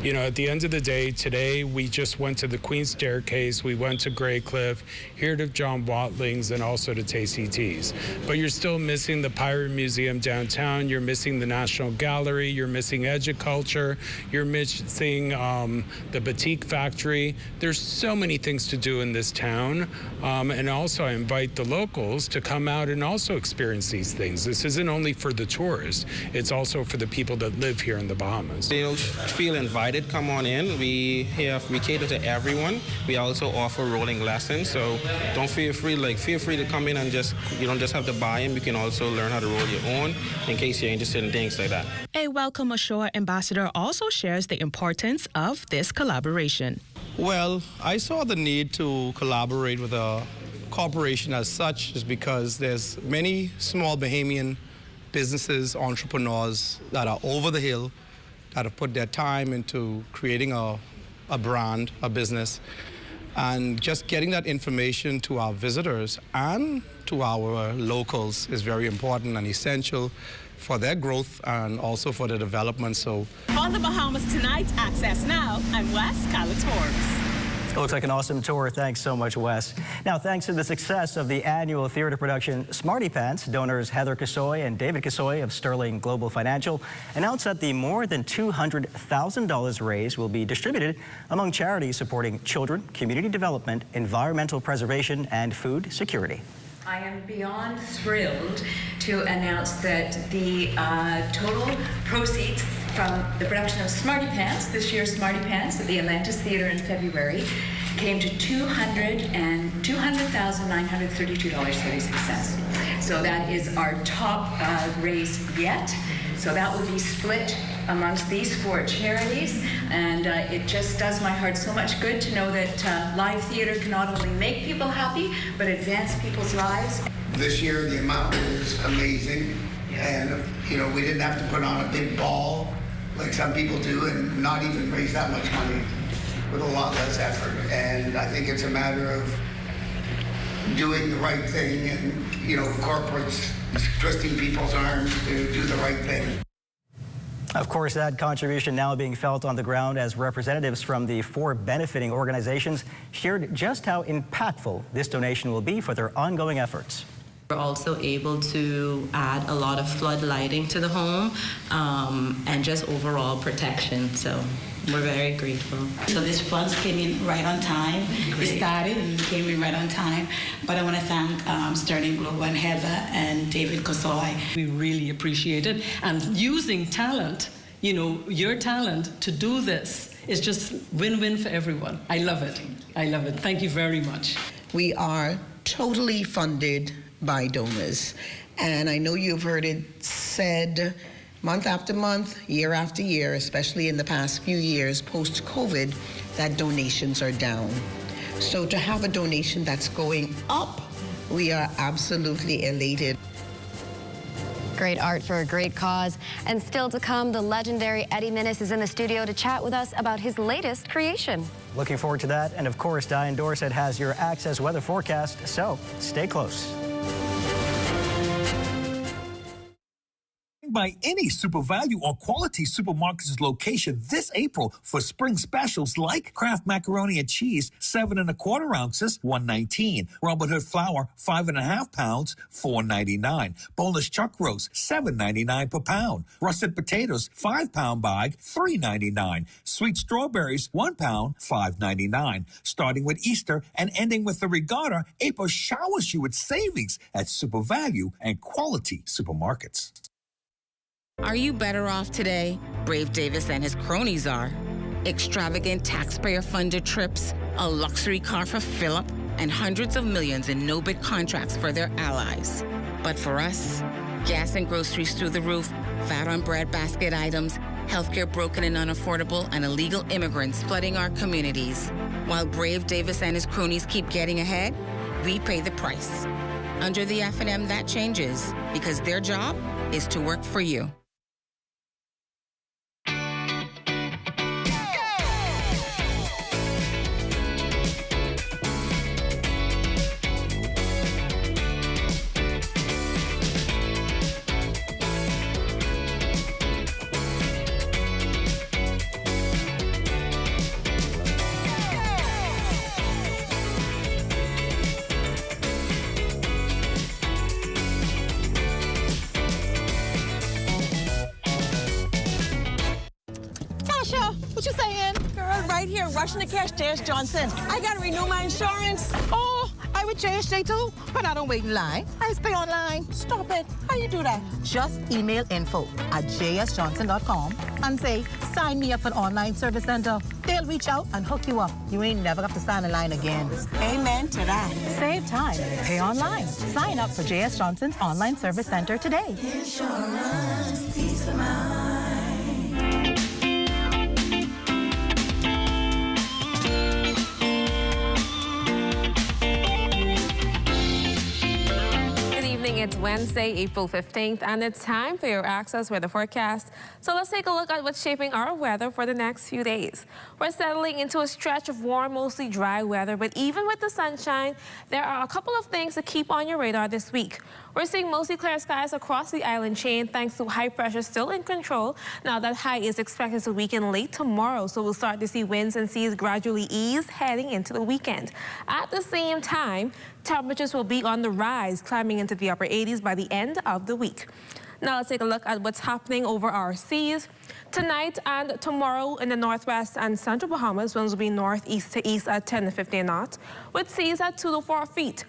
You know, at the end of the day, today we just went to the Queen's Staircase, we went to Grey Cliff, here to John Watling's, and also to Tasty Teas. But you're still missing the Pirate Museum downtown, you're missing the National Gallery, you're missing Educulture, you're missing the Batik Factory. There's so many things to do in this town. And also I invite the locals to come out and also experience these things. This isn't only for the tourists, it's also for the people that live here in the Bahamas. You know, feel invited, come on in. We cater to everyone. We also offer rolling lessons, so don't feel free to come in and you don't just have to buy them, you can also learn how to roll your own in case you're interested in things like that. A Welcome Ashore ambassador also shares the importance of this collaboration. Well, I saw the need to collaborate with a corporation as such is because there's many small Bahamian businesses, entrepreneurs that are over the hill that have put their time into creating a brand, a business, and just getting that information to our visitors and to our locals is very important and essential for their growth and also for their development. So On the Bahamas Tonight, Access Now, I'm Wes Calix Forbes. It looks like an awesome tour. Thanks so much, Wes. Now, thanks to the success of the annual theater production Smarty Pants, donors Heather Kasoy and David Kasoy of Sterling Global Financial announced that the more than $200,000 raised will be distributed among charities supporting children, community development, environmental preservation, and food security. I am beyond thrilled to announce that the total proceeds from the production of Smarty Pants, this year's Smarty Pants at the Atlantis Theater in February, came to $200,932.36. So that is our top raise yet. So that will be split amongst these 4 charities, and it just does my heart so much good to know that live theater can not only make people happy, but advance people's lives. This year, the amount is amazing, and you know, we didn't have to put on a big ball like some people do and not even raise that much money with a lot less effort. And I think it's a matter of doing the right thing and, you know, corporates twisting people's arms to do the right thing. Of course, that contribution now being felt on the ground as representatives from the 4 benefiting organizations shared just how impactful this donation will be for their ongoing efforts. We're also able to add a lot of flood lighting to the home and just overall protection. So we're very grateful. So these funds came in right on time. It started and came in right on time. But I want to thank Sterling Global and Heather and David Kosoy. We really appreciate it. And using talent, you know, your talent to do this is just win-win for everyone. I love it. I love it. Thank you very much. We are totally funded by donors. And I know you've heard it said month after month, year after year, especially in the past few years post-COVID, that donations are down. So to have a donation that's going up, we are absolutely elated. Great art for a great cause. And still to come, the legendary Eddie Minnis is in the studio to chat with us about his latest creation. Looking forward to that. And of course, Diane Dorset has your Access weather forecast, so stay close. By any Super Value or Quality Supermarkets location this April for spring specials like Kraft macaroni and cheese, 7 1/4 ounces, $1.19. Robin Hood flour, 5 1/2 pounds, $4.99. Boneless chuck roast, $7.99 per pound. Russet potatoes, 5-pound bag, $3.99. Sweet strawberries, 1 pound, $5.99. Starting with Easter and ending with the regatta, April showers you with savings at Super Value and Quality Supermarkets. Are you better off today? Brave Davis and his cronies are. Extravagant taxpayer-funded trips, a luxury car for Philip, and hundreds of millions in no-bid contracts for their allies. But for us, gas and groceries through the roof, VAT on bread basket items, healthcare broken and unaffordable, and illegal immigrants flooding our communities. While Brave Davis and his cronies keep getting ahead, we pay the price. Under the F&M, that changes, because their job is to work for you. What you saying? Girl, right here, rushing to cash, J.S. Johnson. I gotta renew my insurance. Oh, I with JSJ too, but I don't wait in line. I just pay online. Stop it. How you do that? Just email info@jsjohnson.com and say, sign me up for the online service center. They'll reach out and hook you up. You ain't never have to stand in line again. Amen to that. Save time. Pay online. Sign up for J.S. Johnson's online service center today. Insurance, peace of mind. It's Wednesday, April 15th, and it's time for your Access weather forecast. So let's take a look at what's shaping our weather for the next few days. We're settling into a stretch of warm, mostly dry weather, but even with the sunshine, there are a couple of things to keep on your radar this week. We're seeing mostly clear skies across the island chain thanks to high pressure still in control. Now that high is expected to weaken late tomorrow, so we'll start to see winds and seas gradually ease heading into the weekend. At the same time, temperatures will be on the rise, climbing into the upper 80s by the end of the week. Now let's take a look at what's happening over our seas. Tonight and tomorrow in the northwest and central Bahamas, winds will be northeast to east at 10 to 15 knots, with seas at 2 to 4 feet.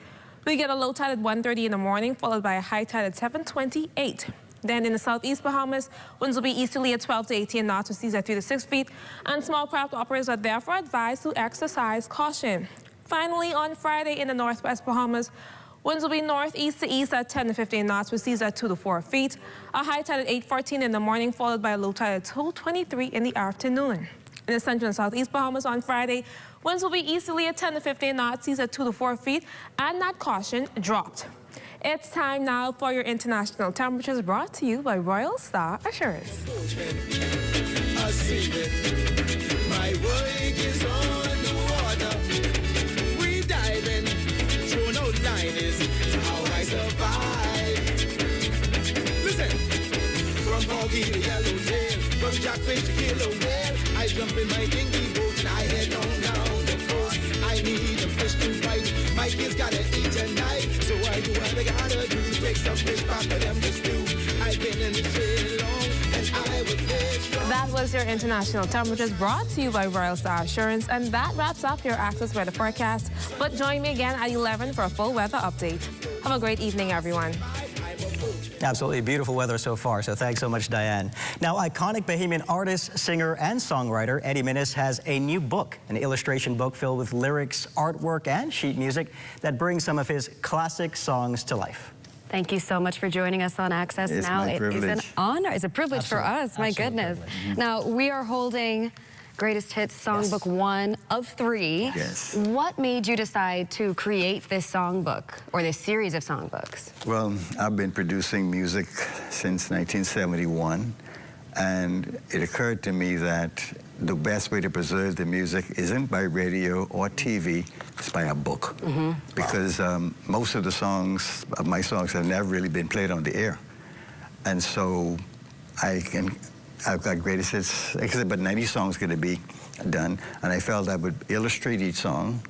We get a low tide at 1:30 in the morning, followed by a high tide at 7:28. Then in the southeast Bahamas, winds will be easterly at 12 to 18 knots with seas at 3 to 6 feet, and small craft operators are therefore advised to exercise caution. Finally, on Friday in the northwest Bahamas, winds will be northeast to east at 10 to 15 knots with seas at 2 to 4 feet. A high tide at 8:14 in the morning, followed by a low tide at 2:23 in the afternoon. In the central and southeast Bahamas on Friday, winds will be easterly at 10 to 15 knots, seas at 2 to 4 feet, and that caution dropped. It's time now for your international temperatures, brought to you by Royal Star Assurance. My work is on the water. We diving, thrown out line is how I survive. Listen, from foggy to yellow tail. from Jackfish to Killer Whale. I jump in my dinghy boat and I head on down the coast. I need a fish to bite. My kids gotta eat tonight, so I do what I gotta do. Take some fish back for them to stew. I've been in the trade long and I was there strong. That was your international temperatures brought to you by Royal Star Assurance, and that wraps up your Access Weather Forecast. But join me again at 11 for a full weather update. Have a great evening, everyone. Absolutely beautiful weather so far, so thanks so much, Diane. Now, iconic Bahamian artist, singer, and songwriter Eddie Minnis has a new book, an illustration book filled with lyrics, artwork, and sheet music that brings some of his classic songs to life. Thank you so much for joining us on Access It's Now. my It is an privilege. honor. It's a privilege for us. My goodness. Now, we are holding Greatest Hits Songbook 1 of 3. Yes. What made you decide to create this songbook or this series of songbooks? Well, I've been producing music since 1971, and it occurred to me that the best way to preserve the music isn't by radio or TV, it's by a book. Because most of the songs, of my songs, have never really been played on the air. And so I've got greatest hits, like I said, but 90 songs going to be done, and I felt I would illustrate each song.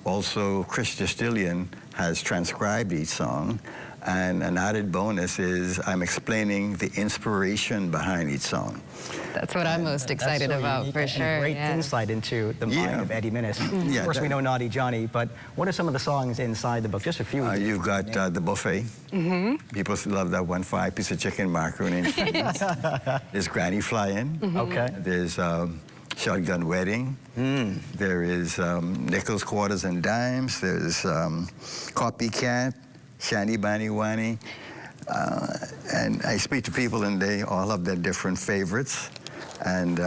Also, Chris Justillion has transcribed each song, and an added bonus is I'm explaining the inspiration behind each song. That's what I'm most excited about, for sure. Great insight into the mind of Eddie Minnis. Of course, we know Naughty Johnny, but what are some of the songs inside the book? Just a few. You've got The Buffet. People love that one, 5-piece of chicken, macaroni and cheese. There's Granny Flying. Okay. There's Shotgun Wedding. There is Nickels, Quarters, and Dimes. There's Copycat, Shani Bani Wani. And I speak to people, and they all have their different favorites. And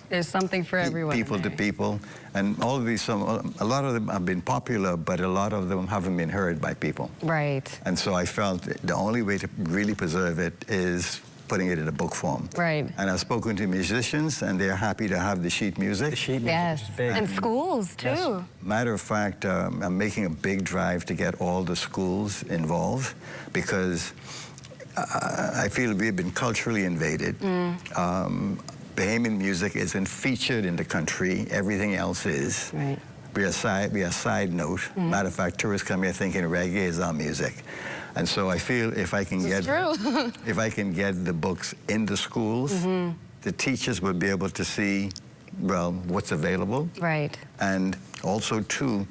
there's something for everyone. People to people. And all of these, a lot of them have been popular, but a lot of them haven't been heard by people. Right. And so I felt the only way to really preserve it is putting it in a book form. Right. And I've spoken to musicians, and they're happy to have the sheet music. The sheet music Yes. is big. And schools, too. Yes. Matter of fact, I'm making a big drive to get all the schools involved, because I feel we've been culturally invaded. Bahamian music isn't featured in the country. Everything else is. Right. We are side note. Matter of fact, tourists come here thinking reggae is our music. And so I feel if I can if I can get the books in the schools, the teachers would be able to see, well, what's available. Right. And also, too,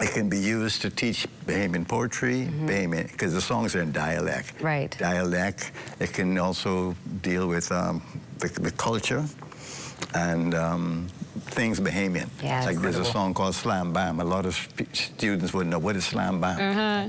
it can be used to teach Bahamian poetry, Bahamian, because the songs are in dialect. Right. Dialect. It can also deal with the culture and things Bahamian. Yes. Like there's a song called Slam Bam. A lot of students wouldn't know what is Slam Bam.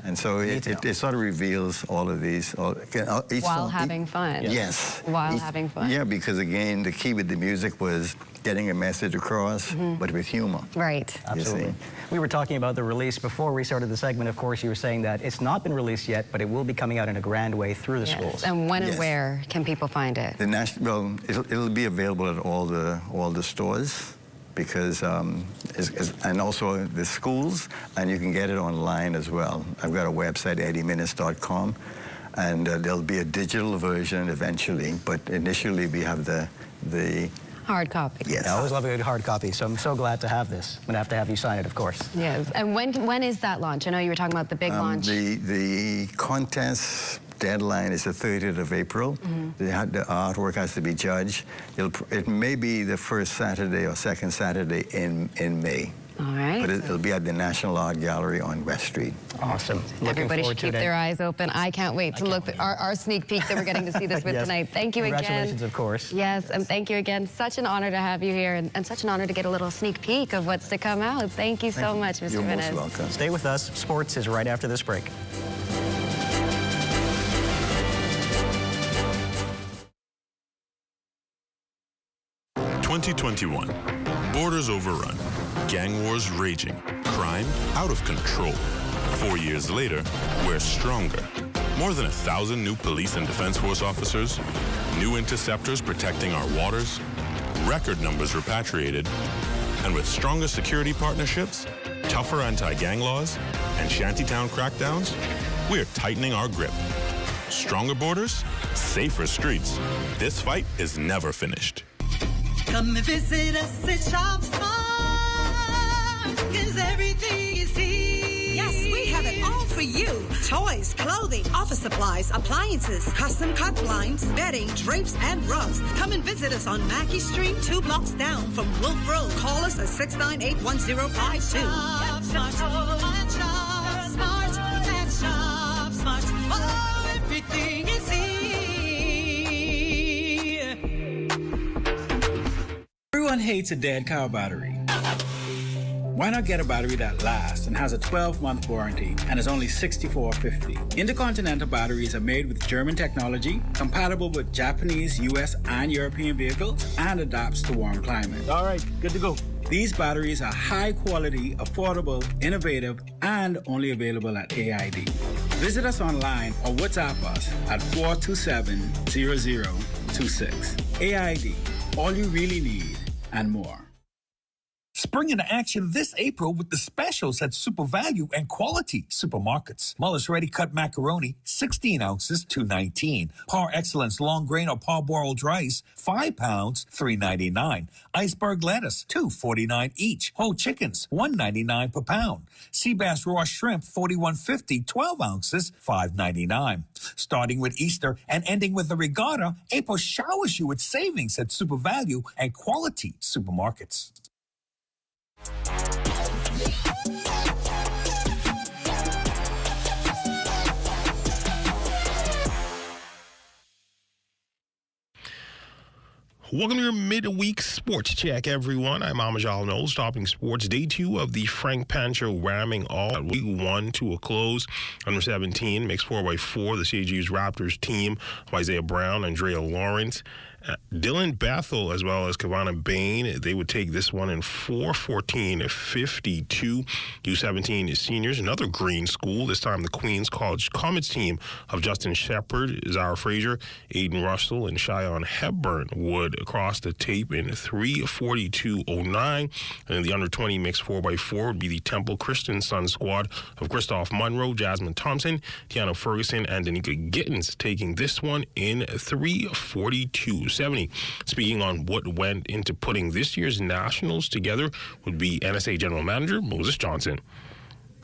And so it sort of reveals all of these. While having fun. Yes. While having fun. Yeah, because again, the key with the music was getting a message across, but with humor. Right. Absolutely. We were talking about the release before we started the segment. Of course, you were saying that it's not been released yet, but it will be coming out in a grand way through the schools. And when and where can people find it? Well, it'll be available at all the stores, because and also the schools, and you can get it online as well. I've got a website, eddieminnis.com, and there'll be a digital version eventually, but initially we have the hard copy. Yes. I always love a good hard copy, so I'm so glad to have this. I'm going to have you sign it, of course. Yes. And when is that launch? I know you were talking about the big launch. The contest deadline is the 30th of April. The artwork has to be judged. It may be the first Saturday or second Saturday in May. All right. But it'll be at the National Art Gallery on West Street. Awesome. Everybody should keep their eyes open. I can't wait to look at our sneak peek that we're getting to see this with tonight. Thank you again. Congratulations, of course. Yes, and thank you again. Such an honor to have you here, and such an honor to get a little sneak peek of what's to come out. Thank you so much, Mr. You're Minnis. most welcome. Stay with us. Sports is right after this break. (2021) Borders overrun, gang wars raging, crime out of control. 4 years later, we're stronger. More than 1,000 new police and defense force officers, new interceptors protecting our waters, record numbers repatriated, and with stronger security partnerships, tougher anti-gang laws, and shantytown crackdowns, we're tightening our grip. Stronger borders, safer streets. This fight is never finished. Come and visit us at Shop Smart, 'cause everything is here. Yes, we have it all for you. Toys, clothing, office supplies, appliances, custom cut blinds, bedding, drapes, and rugs. Come and visit us on Mackey Street, 2 blocks down from Wolf Road. Call us at 698-1052. Shop Smart, at Shop Smart, at Shop Smart. Oh, everything is here. Everyone hates a dead car battery. Why not get a battery that lasts and has a 12-month warranty and is only $64.50? Intercontinental batteries are made with German technology, compatible with Japanese, US, and European vehicles, and adapts to warm climates. All right, good to go. These batteries are high quality, affordable, innovative, and only available at AID. Visit us online or WhatsApp us at 427-0026. AID, all you really need and more. Spring into action this April with the specials at Super Value and Quality Supermarkets. Mullis Ready Cut Macaroni, 16 ounces, $2.19. Par Excellence Long Grain or Parboiled Rice, 5 pounds, $3.99. Iceberg Lettuce, $2.49 each. Whole Chickens, $1.99 per pound. Sea Bass Raw Shrimp, $41.50, 12 ounces, $5.99. Starting with Easter and ending with the regatta, April showers you with savings at Super Value and Quality Supermarkets. Welcome to your midweek sports check, everyone. I'm Amajal Knowles, topping sports. Day 2 of the Frank Pancho ramming all week 1 to a close. Under 17, mixed 4x4, the CAG's Raptors team of Isaiah Brown, Andrea Lawrence, Dylan Bethel, as well as Kavana Bain. They would take this one in 4-14-52. U17 seniors, another green school, this time the Queens College Comets team of Justin Shepard, Zara Frazier, Aiden Russell, and Cheyenne Hepburn would cross the tape in 3:42.09. And the under 20 mixed 4x4 would be the Temple Christian Sun squad of Christoph Munro, Jasmine Thompson, Tiana Ferguson, and Danica Gittins, taking this one in 3:42.70. Speaking on what went into putting this year's nationals together would be NSA General Manager Moses Johnson.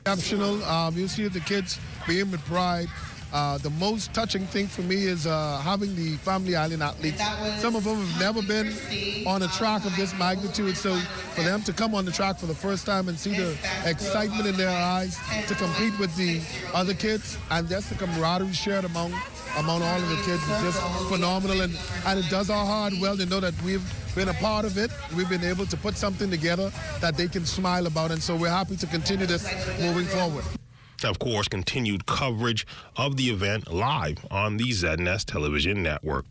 Exceptional. You see the kids being with pride. The most touching thing for me is having the Family Island athletes. Some of them have never been on a track of this magnitude, so for them to come on the track for the first time and see the excitement in their eyes, to compete with the other kids, and just the camaraderie shared among all of the kids is just phenomenal, and it does our heart well to know that we've been a part of it. We've been able to put something together that they can smile about, and so we're happy to continue this moving forward. Of course, continued coverage of the event live on the ZNS television network.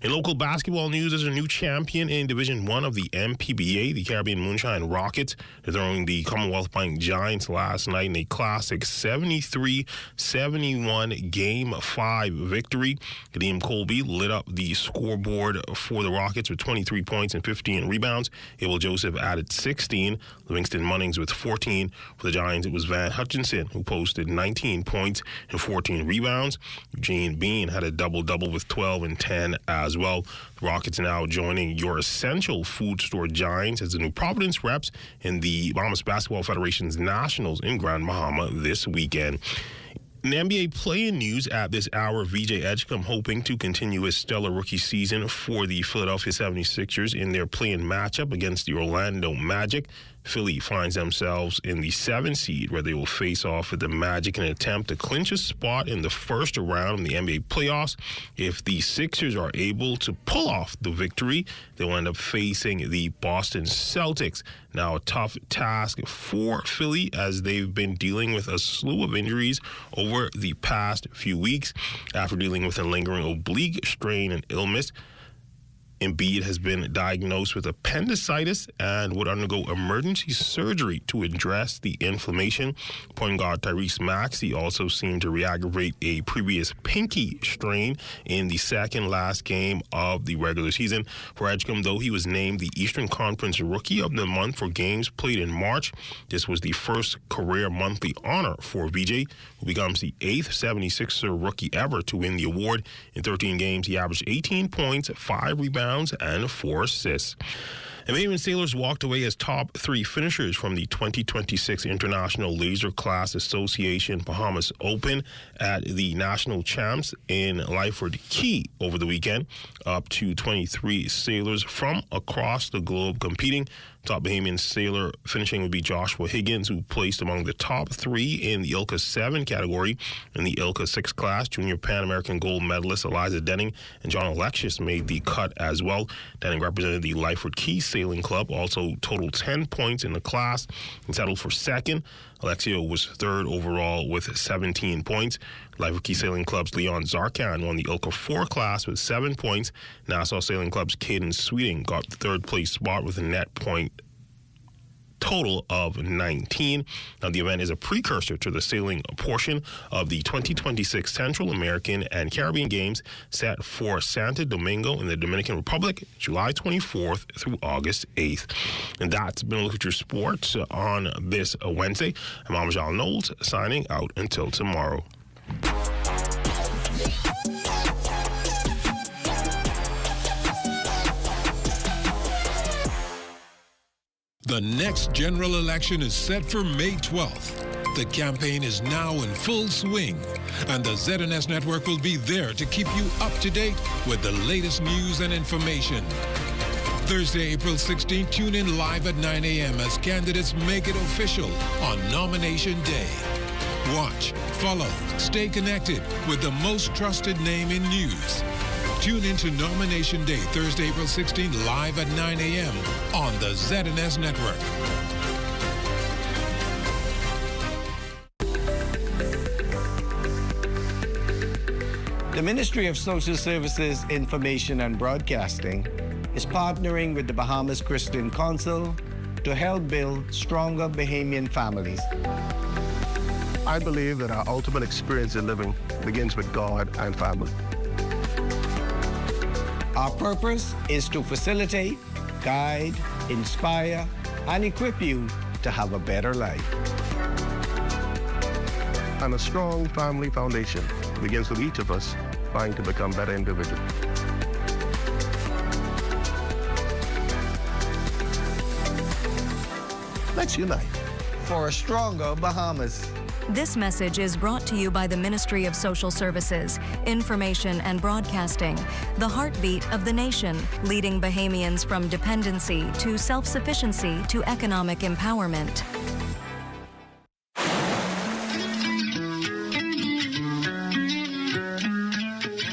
In local basketball news, there's a new champion in Division 1 of the MPBA, the Caribbean Moonshine Rockets, throwing the Commonwealth Bank Giants last night in a classic 73-71 Game 5 victory. Kadeem Colby lit up the scoreboard for the Rockets with 23 points and 15 rebounds. Abel Joseph added 16. Livingston Munnings with 14. For the Giants, it was Van Hutchinson who posted 19 points and 14 rebounds. Eugene Bean had a double-double with 12 and 10 as well. The Rockets now joining your essential food store Giants as the New Providence reps in the Bahamas Basketball Federation's Nationals in Grand Bahama this weekend. In NBA play-in news at this hour, VJ Edgecombe hoping to continue his stellar rookie season for the Philadelphia 76ers in their play-in matchup against the Orlando Magic. Philly finds themselves in the 7th seed where they will face off with the Magic in an attempt to clinch a spot in the first round in the NBA playoffs. If the Sixers are able to pull off the victory, they'll end up facing the Boston Celtics. Now a tough task for Philly as they've been dealing with a slew of injuries over the past few weeks after dealing with a lingering oblique strain and illness. Embiid has been diagnosed with appendicitis and would undergo emergency surgery to address the inflammation. Point guard Tyrese Maxey also seemed to re-aggravate a previous pinky strain in the second last game of the regular season. For Edgecombe, though he was named the Eastern Conference Rookie of the Month for games played in March, this was the first career monthly honor for VJ, who becomes the 8th 76er rookie ever to win the award. In 13 games, he averaged 18 points, 5 rebounds, and 4 assists. And Bahamian sailors walked away as top 3 finishers from the 2026 International Laser Class Association Bahamas Open at the National Champs in Lyford Key over the weekend. Up to 23 sailors from across the globe competing. Top Bahamian sailor finishing would be Joshua Higgins, who placed among the top 3 in the ILCA 7 category. In the ILCA 6 class, junior Pan American gold medalist Eliza Denning and John Alexius made the cut as well. Denning represented the Lyford Key Sailing Club, also totaled 10 points in the class and settled for second. Alexio was third overall with 17 points. Lyford Key Sailing Club's Leon Zarkan won the ILCA 4 class with 7 points. Nassau Sailing Club's Caden Sweeting got the third place spot with a net point total of 19. Now, the event is a precursor to the sailing portion of the 2026 Central American and Caribbean Games set for Santo Domingo in the Dominican Republic, July 24th through August 8th. And that's been a look at your sports on this Wednesday. I'm Amajal Knowles, signing out until tomorrow. The next general election is set for May 12th. The campaign is now in full swing, and the ZNS network will be there to keep you up to date with the latest news and information. Thursday, April 16th, tune in live at 9 a.m. as candidates make it official on Nomination Day. Watch, follow, stay connected with the most trusted name in news. Tune into Nomination Day, Thursday, April 16th, live at 9 a.m. on the ZNS Network. The Ministry of Social Services, Information and Broadcasting is partnering with the Bahamas Christian Council to help build stronger Bahamian families. I believe that our ultimate experience in living begins with God and family. Our purpose is to facilitate, guide, inspire, and equip you to have a better life. And a strong family foundation begins with each of us trying to become better individuals. Let's unite for a stronger Bahamas. This message is brought to you by the Ministry of Social Services, Information and Broadcasting, the heartbeat of the nation, leading Bahamians from dependency to self-sufficiency to economic empowerment.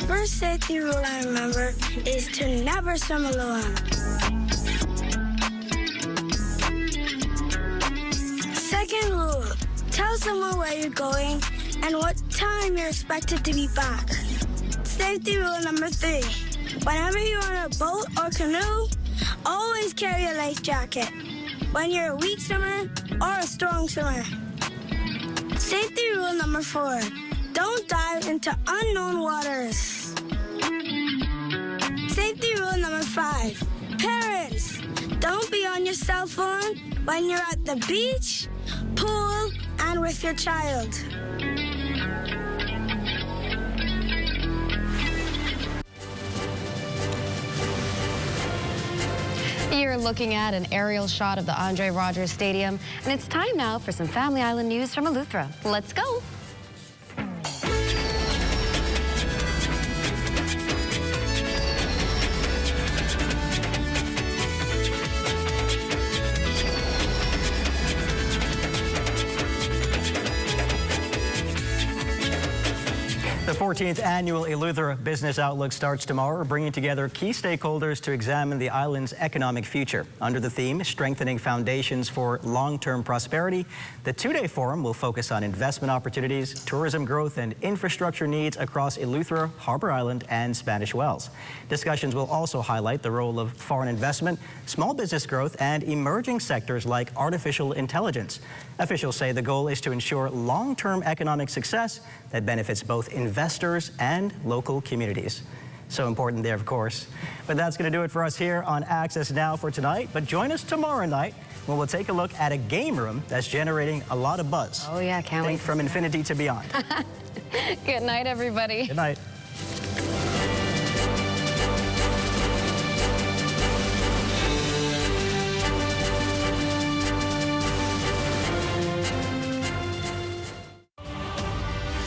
First safety rule I remember is to never swim alone. Second rule, tell someone where you're going and what time you're expected to be back. Safety rule number 3, whenever you're on a boat or canoe, always carry a life jacket, when you're a weak swimmer or a strong swimmer. Safety rule number 4, don't dive into unknown waters. Safety rule number 5, parents, don't be on your cell phone when you're at the beach, pool, and with your child. You're looking at an aerial shot of the Andre Rogers Stadium, and it's time now for some Family Island news from Eleuthera. Let's go. The 14th annual Eleuthera Business Outlook starts tomorrow, bringing together key stakeholders to examine the island's economic future. Under the theme, Strengthening Foundations for Long-Term Prosperity, the two-day forum will focus on investment opportunities, tourism growth, and infrastructure needs across Eleuthera, Harbour Island, and Spanish Wells. Discussions will also highlight the role of foreign investment, small business growth, and emerging sectors like artificial intelligence. Officials say the goal is to ensure long-term economic success that benefits both investors and local communities. So important there, of course. But that's going to do it for us here on Access Now for tonight. But join us tomorrow night when we'll take a look at a game room that's generating a lot of buzz. Oh, yeah, can't wait. Think from infinity to beyond. Good night, everybody. Good night.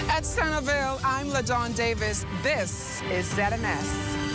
At Centerville, I'm LaDawn Davis. This is ZNS.